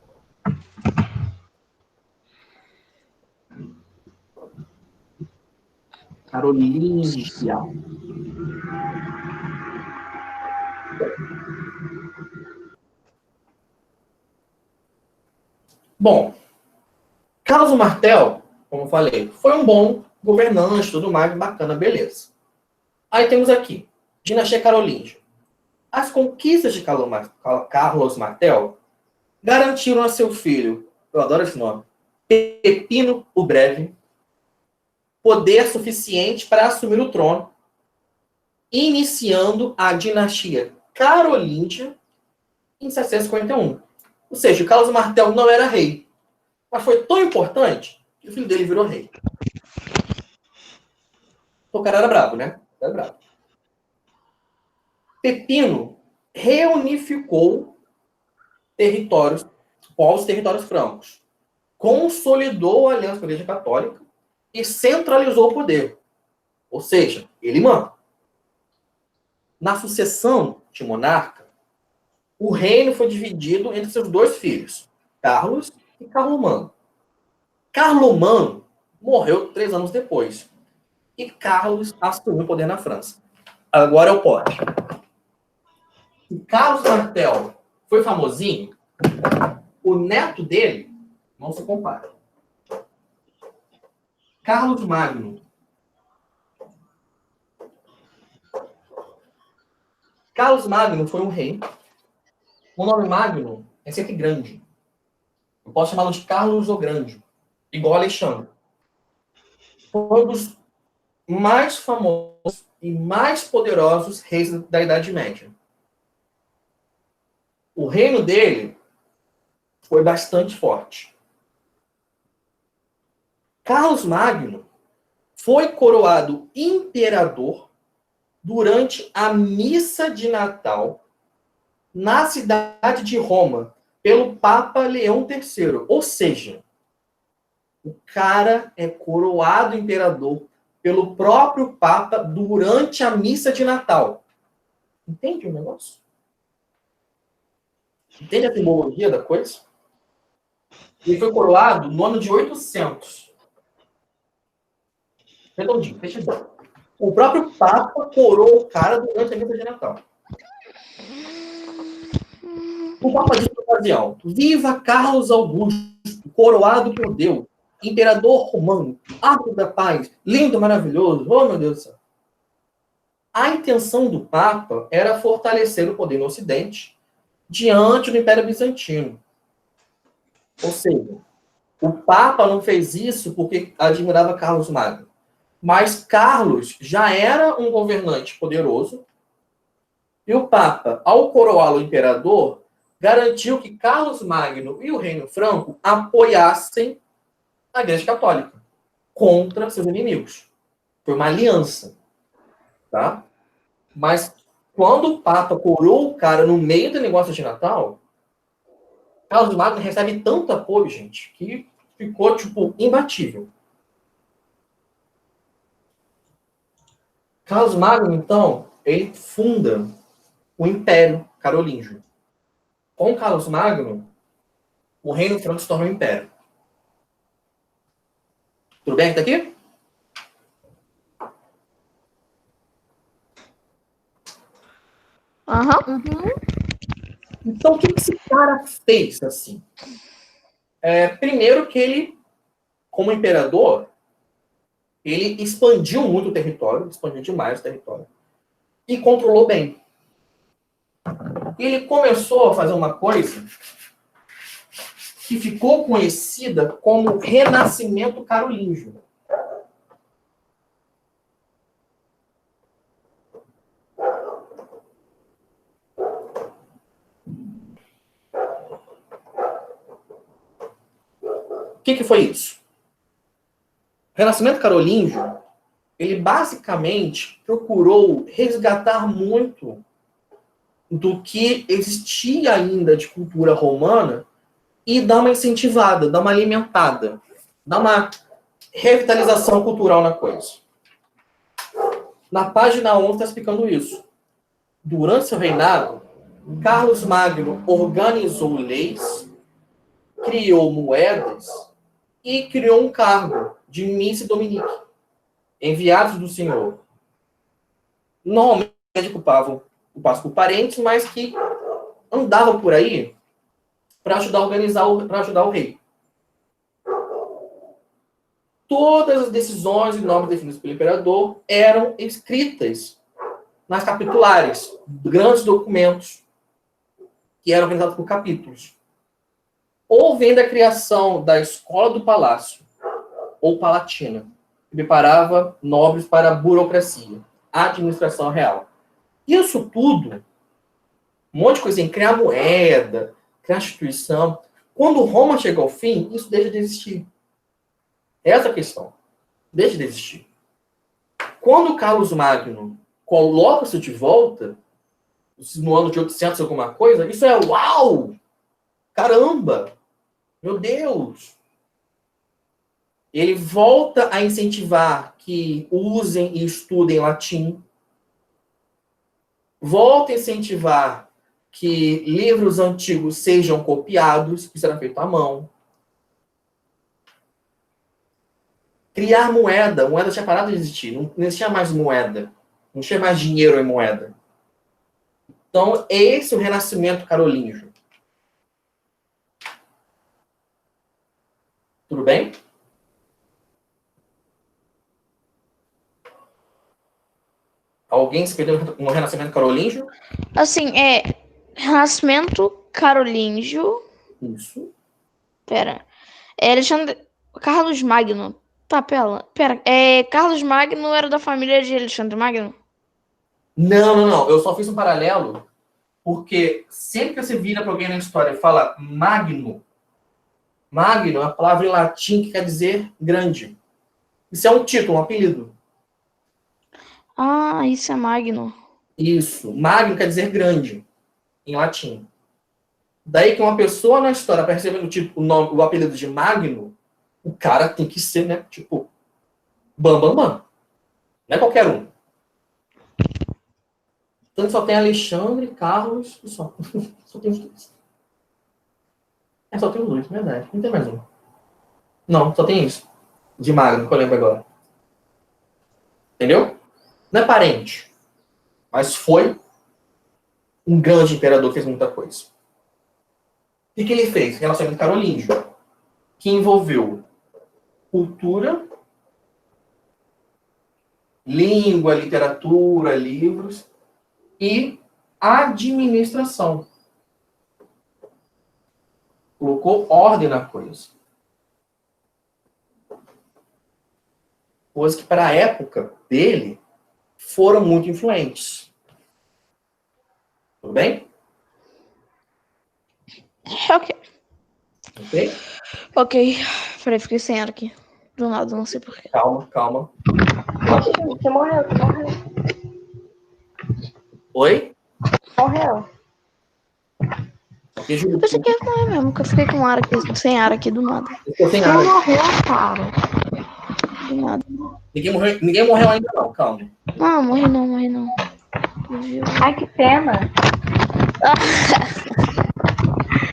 Carolíngia. Bom, Carlos Martel, como eu falei, foi um bom governante, tudo mais, bacana, beleza. Aí temos aqui, dinastia carolíngia. As conquistas de Carlos Martel garantiram a seu filho, eu adoro esse nome, Pepino o Breve, poder suficiente para assumir o trono, iniciando a dinastia carolíngia em 751. Ou seja, o Carlos Martel não era rei, mas foi tão importante que o filho dele virou rei. O cara era brabo, né? Era brabo. Pepino reunificou povos territórios francos, consolidou a aliança com a Igreja Católica e centralizou o poder. Ou seja, ele manda. Na sucessão de monarca, o reino foi dividido entre seus dois filhos, Carlos e Carlomano. Carlomano morreu 3 anos depois. E Carlos assumiu o poder na França. Agora é o pote. O Carlos Martel foi famosinho, o neto dele não se compara. Carlos Magno. Carlos Magno foi um rei. O nome Magno é sempre grande. Eu posso chamá-lo de Carlos o Grande, igual Alexandre. Foi um dos mais famosos e mais poderosos reis da Idade Média. O reino dele foi bastante forte. Carlos Magno foi coroado imperador durante a missa de Natal na cidade de Roma, pelo Papa Leão III. Ou seja, o cara é coroado imperador pelo próprio Papa durante a missa de Natal. Entende o negócio? Entende a simbologia da coisa? Ele foi coroado no ano de 800. Redondinho, fechadinho. O próprio Papa coroou o cara durante a missa de Natal. O Papa disse na ocasião: Viva Carlos Augusto, coroado por Deus, imperador romano, árbitro da paz, lindo, maravilhoso. Oh, meu Deus do céu. A intenção do Papa era fortalecer o poder no Ocidente diante do Império Bizantino. Ou seja, o Papa não fez isso porque admirava Carlos Magno. Mas Carlos já era um governante poderoso e o Papa, ao coroá-lo imperador, garantiu que Carlos Magno e o Reino Franco apoiassem a Igreja Católica contra seus inimigos. Foi uma aliança. Tá? Mas quando o Papa coroou o cara no meio do negócio de Natal, Carlos Magno recebe tanto apoio, gente, que ficou, tipo, imbatível. Carlos Magno, então, ele funda o Império Carolíngio. Com Carlos Magno, o Reino Franco se torna um império. Tudo bem até aqui? Aham. Então, o que esse cara fez, assim? Primeiro que ele, como imperador, ele expandiu muito o território, expandiu demais o território, e controlou bem. Ele começou a fazer uma coisa que ficou conhecida como Renascimento Carolíngio. O que foi isso? O Renascimento Carolíngio, ele basicamente procurou resgatar muito do que existia ainda de cultura romana e dar uma incentivada, dar uma alimentada, dar uma revitalização cultural na coisa. Na página 11 está explicando isso. Durante seu reinado, Carlos Magno organizou leis, criou moedas e criou um cargo de Miss Dominique, enviados do Senhor. Normalmente ocupavam o passo por parentes, mas que andavam por aí para ajudar a organizar, para ajudar o rei. Todas as decisões e normas definidas pelo imperador eram escritas nas capitulares, grandes documentos que eram organizados por capítulos. Ou vem da criação da escola do palácio, ou palatina, que preparava nobres para a burocracia, a administração real. Isso tudo, um monte de coisinha, criar moeda, criar instituição. Quando Roma chega ao fim, isso deixa de existir. Essa é a questão. Deixa de existir. Quando Carlos Magno coloca isso de volta, no ano de 800 alguma coisa, isso é uau! Caramba! Meu Deus! Ele volta a incentivar que usem e estudem latim. Volta a incentivar que livros antigos sejam copiados, que será feito à mão. Criar moeda. Moeda tinha parado de existir. Não existia mais moeda. Não tinha mais dinheiro em moeda. Então, esse é o Renascimento Carolíngio. Tudo bem? Alguém se perdeu no Renascimento Carolíngio? Assim, Renascimento Carolíngio. Isso. Pera. Alexandre. Carlos Magno. Tá, pera. Carlos Magno era da família de Alexandre Magno? Não. Eu só fiz um paralelo porque sempre que você vira para alguém na história e fala Magno, Magno é uma palavra em latim que quer dizer grande. Isso é um título, um apelido. Ah, isso é Magno. Isso. Magno quer dizer grande. em latim. Daí que uma pessoa na história percebendo tipo, o apelido de Magno, o cara tem que ser, né? Tipo, bam, bam, bam. Não é qualquer um. Então só tem Alexandre, Carlos e só. Só tem os dois. Só tem os dois, verdade. Não tem mais um. Não, só tem isso. De Magno, que eu lembro agora. Entendeu? Não é parente. Mas foi um grande imperador que fez muita coisa. O que ele fez? Relacionamento carolíngio, que envolveu cultura, língua, literatura, livros e administração. Colocou ordem na coisa. Coisas que, para a época dele, foram muito influentes. Tudo bem? Ok. Ok? Ok. Peraí, fiquei sem ar aqui. Do nada, não sei porquê. Calma, calma. Você morreu, você morreu. Oi? Morreu. Aqui, Júlio. Eu pensei que ia morrer mesmo, que eu fiquei com ar aqui, sem ar aqui do nada. Ficou sem Você ar. morreu, cara. Do nada. Ninguém morreu ainda, não. Calma. Não, morri não, morri não. Ai, que pena.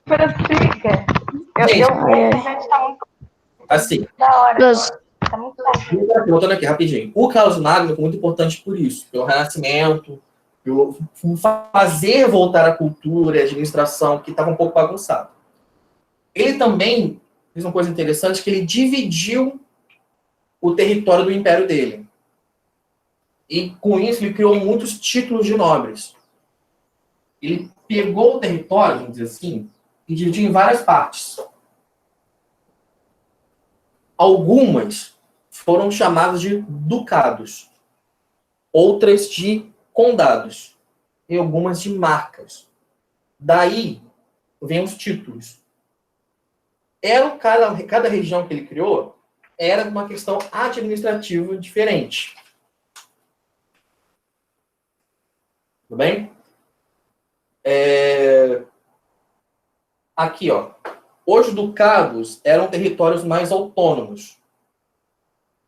Prossiga. Gente, A internet tá muito assim, da hora. Deus. Tá muito da voltando aqui rapidinho. O Carlos Magno foi muito importante por isso, pelo renascimento, pelo fazer voltar a cultura e a administração, que estava um pouco bagunçado. Ele também fez uma coisa interessante, que ele dividiu o território do império dele. E com isso ele criou muitos títulos de nobres. Ele pegou o território, vamos dizer assim, e dividiu em várias partes. Algumas foram chamadas de ducados, outras de condados e algumas de marcas. Daí vem os títulos. Cada região que ele criou era uma questão administrativa diferente. Tudo bem? Aqui, ó. Os ducados eram territórios mais autônomos.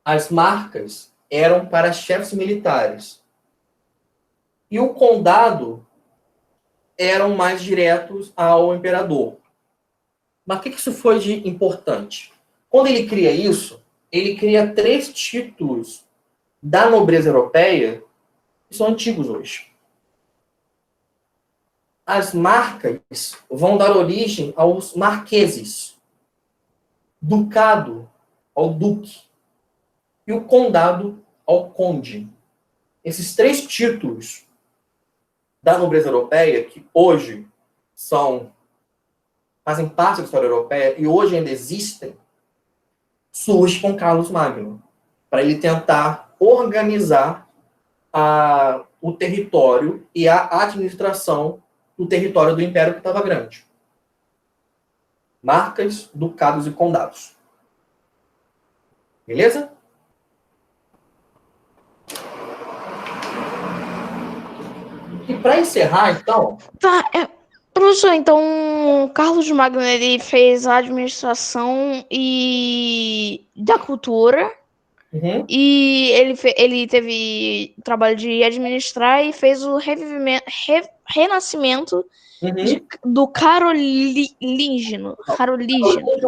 As marcas eram para chefes militares. E o condado eram mais diretos ao imperador. Mas o que isso foi de importante? Quando ele cria isso, ele cria 3 títulos da nobreza europeia que são antigos hoje. As marcas vão dar origem aos marqueses. Ducado ao duque. E o condado ao conde. Esses 3 títulos da nobreza europeia, que hoje fazem parte da história europeia e hoje ainda existem, surge com Carlos Magno, para ele tentar organizar o território e a administração do território do império que estava grande. Marcas, ducados e condados. Beleza? E para encerrar, então... Tá, professor, então, Carlos Magno, ele fez a administração e da cultura, e ele teve o trabalho de administrar e fez o renascimento do carolíngeno.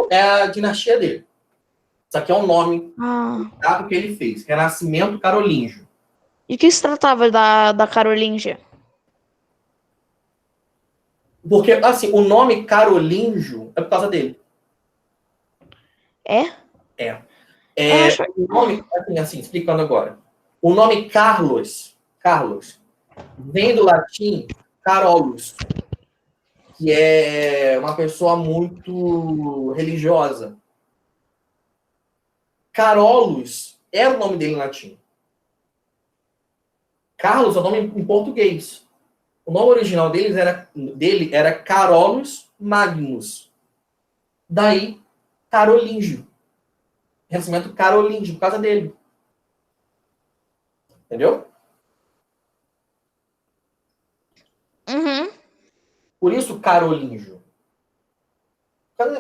É a dinastia dele. Isso aqui é o nome que ele fez. Renascimento carolíngio. E o que se tratava da Carolíngia? Porque, assim, o nome carolíngio é por causa dele. É? O nome, assim, explicando agora. O nome Carlos, vem do latim Carolus, que é uma pessoa muito religiosa. Carolus era o nome dele em latim. Carlos é o nome em português. O nome original dele era Carolus Magnus. Daí, carolíngio. Renascimento carolíngio, por causa dele. Entendeu? Uhum. Por isso, carolíngio.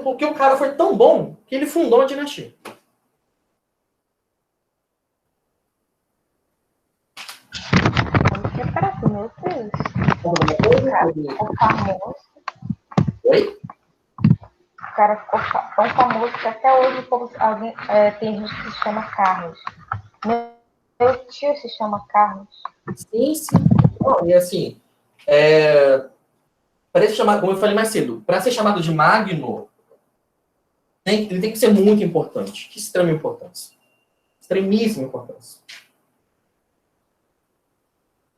Porque o cara foi tão bom que ele fundou uma dinastia. Caraca, meu Deus. Ficou famoso. Oi? O cara ficou tão famoso que até hoje tem gente que se chama Carlos. Meu tio se chama Carlos. Sim, sim. E assim, para ser chamado, como eu falei mais cedo, para ser chamado de Magno, ele tem que ser muito importante. De extrema importância. Extremíssima importância.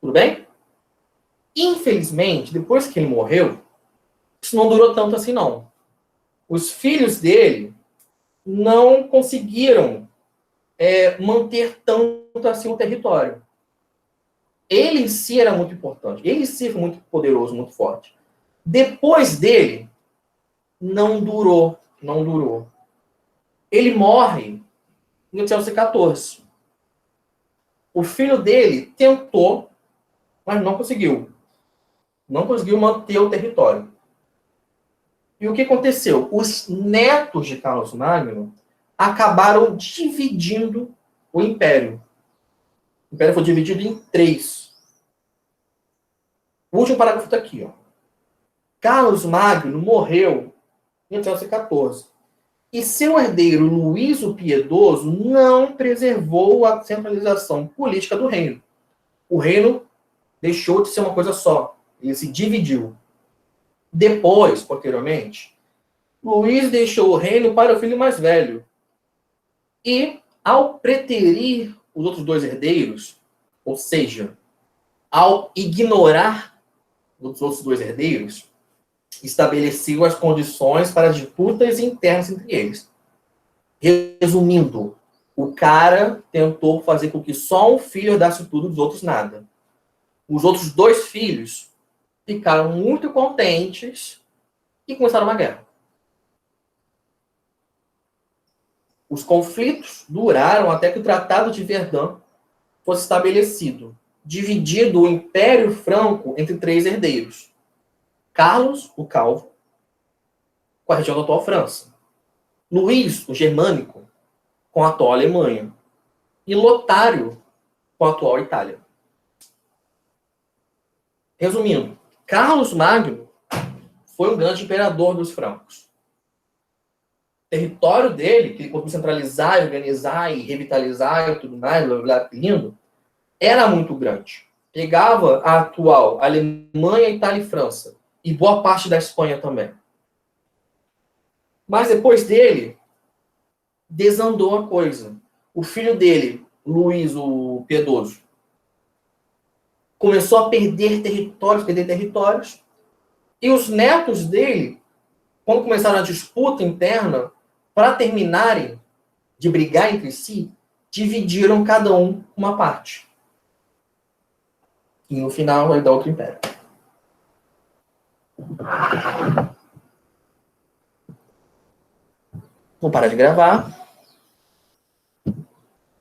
Tudo bem? Infelizmente, depois que ele morreu, isso não durou tanto assim, não. Os filhos dele não conseguiram manter tanto assim o território. Ele em si era muito importante. Ele em si foi muito poderoso, muito forte. Depois dele, não durou. Não durou. Ele morre em 1814. O filho dele tentou, mas não conseguiu. Não conseguiu manter o território. E o que aconteceu? Os netos de Carlos Magno acabaram dividindo o império. O império foi dividido em 3. O último parágrafo está aqui. Ó. Carlos Magno morreu em 1814. E seu herdeiro, Luís o Piedoso, não preservou a centralização política do reino. O reino deixou de ser uma coisa só. Ele se dividiu. Depois, posteriormente, Luís deixou o reino para o filho mais velho. E, ao preterir os outros 2 herdeiros, ou seja, ao ignorar os outros 2 herdeiros, estabeleceu as condições para disputas internas entre eles. Resumindo, o cara tentou fazer com que só um filho herdasse tudo, os outros nada. Os outros 2 filhos ficaram muito contentes e começaram uma guerra. Os conflitos duraram até que o Tratado de Verdun fosse estabelecido, dividido o Império Franco entre 3 herdeiros. Carlos, o Calvo, com a região da atual França. Luís, o Germânico, com a atual Alemanha. E Lotário, com a atual Itália. Resumindo, Carlos Magno foi um grande imperador dos francos. O território dele, que ele conseguiu centralizar, organizar e revitalizar e tudo mais, lindo, era muito grande. Pegava a atual Alemanha, Itália e França. E boa parte da Espanha também. Mas depois dele, desandou a coisa. O filho dele, Luís o Piedoso, começou a perder territórios, e os netos dele, quando começaram a disputa interna, para terminarem de brigar entre si, dividiram cada um uma parte. E no final vai dar outro império. Vou parar de gravar.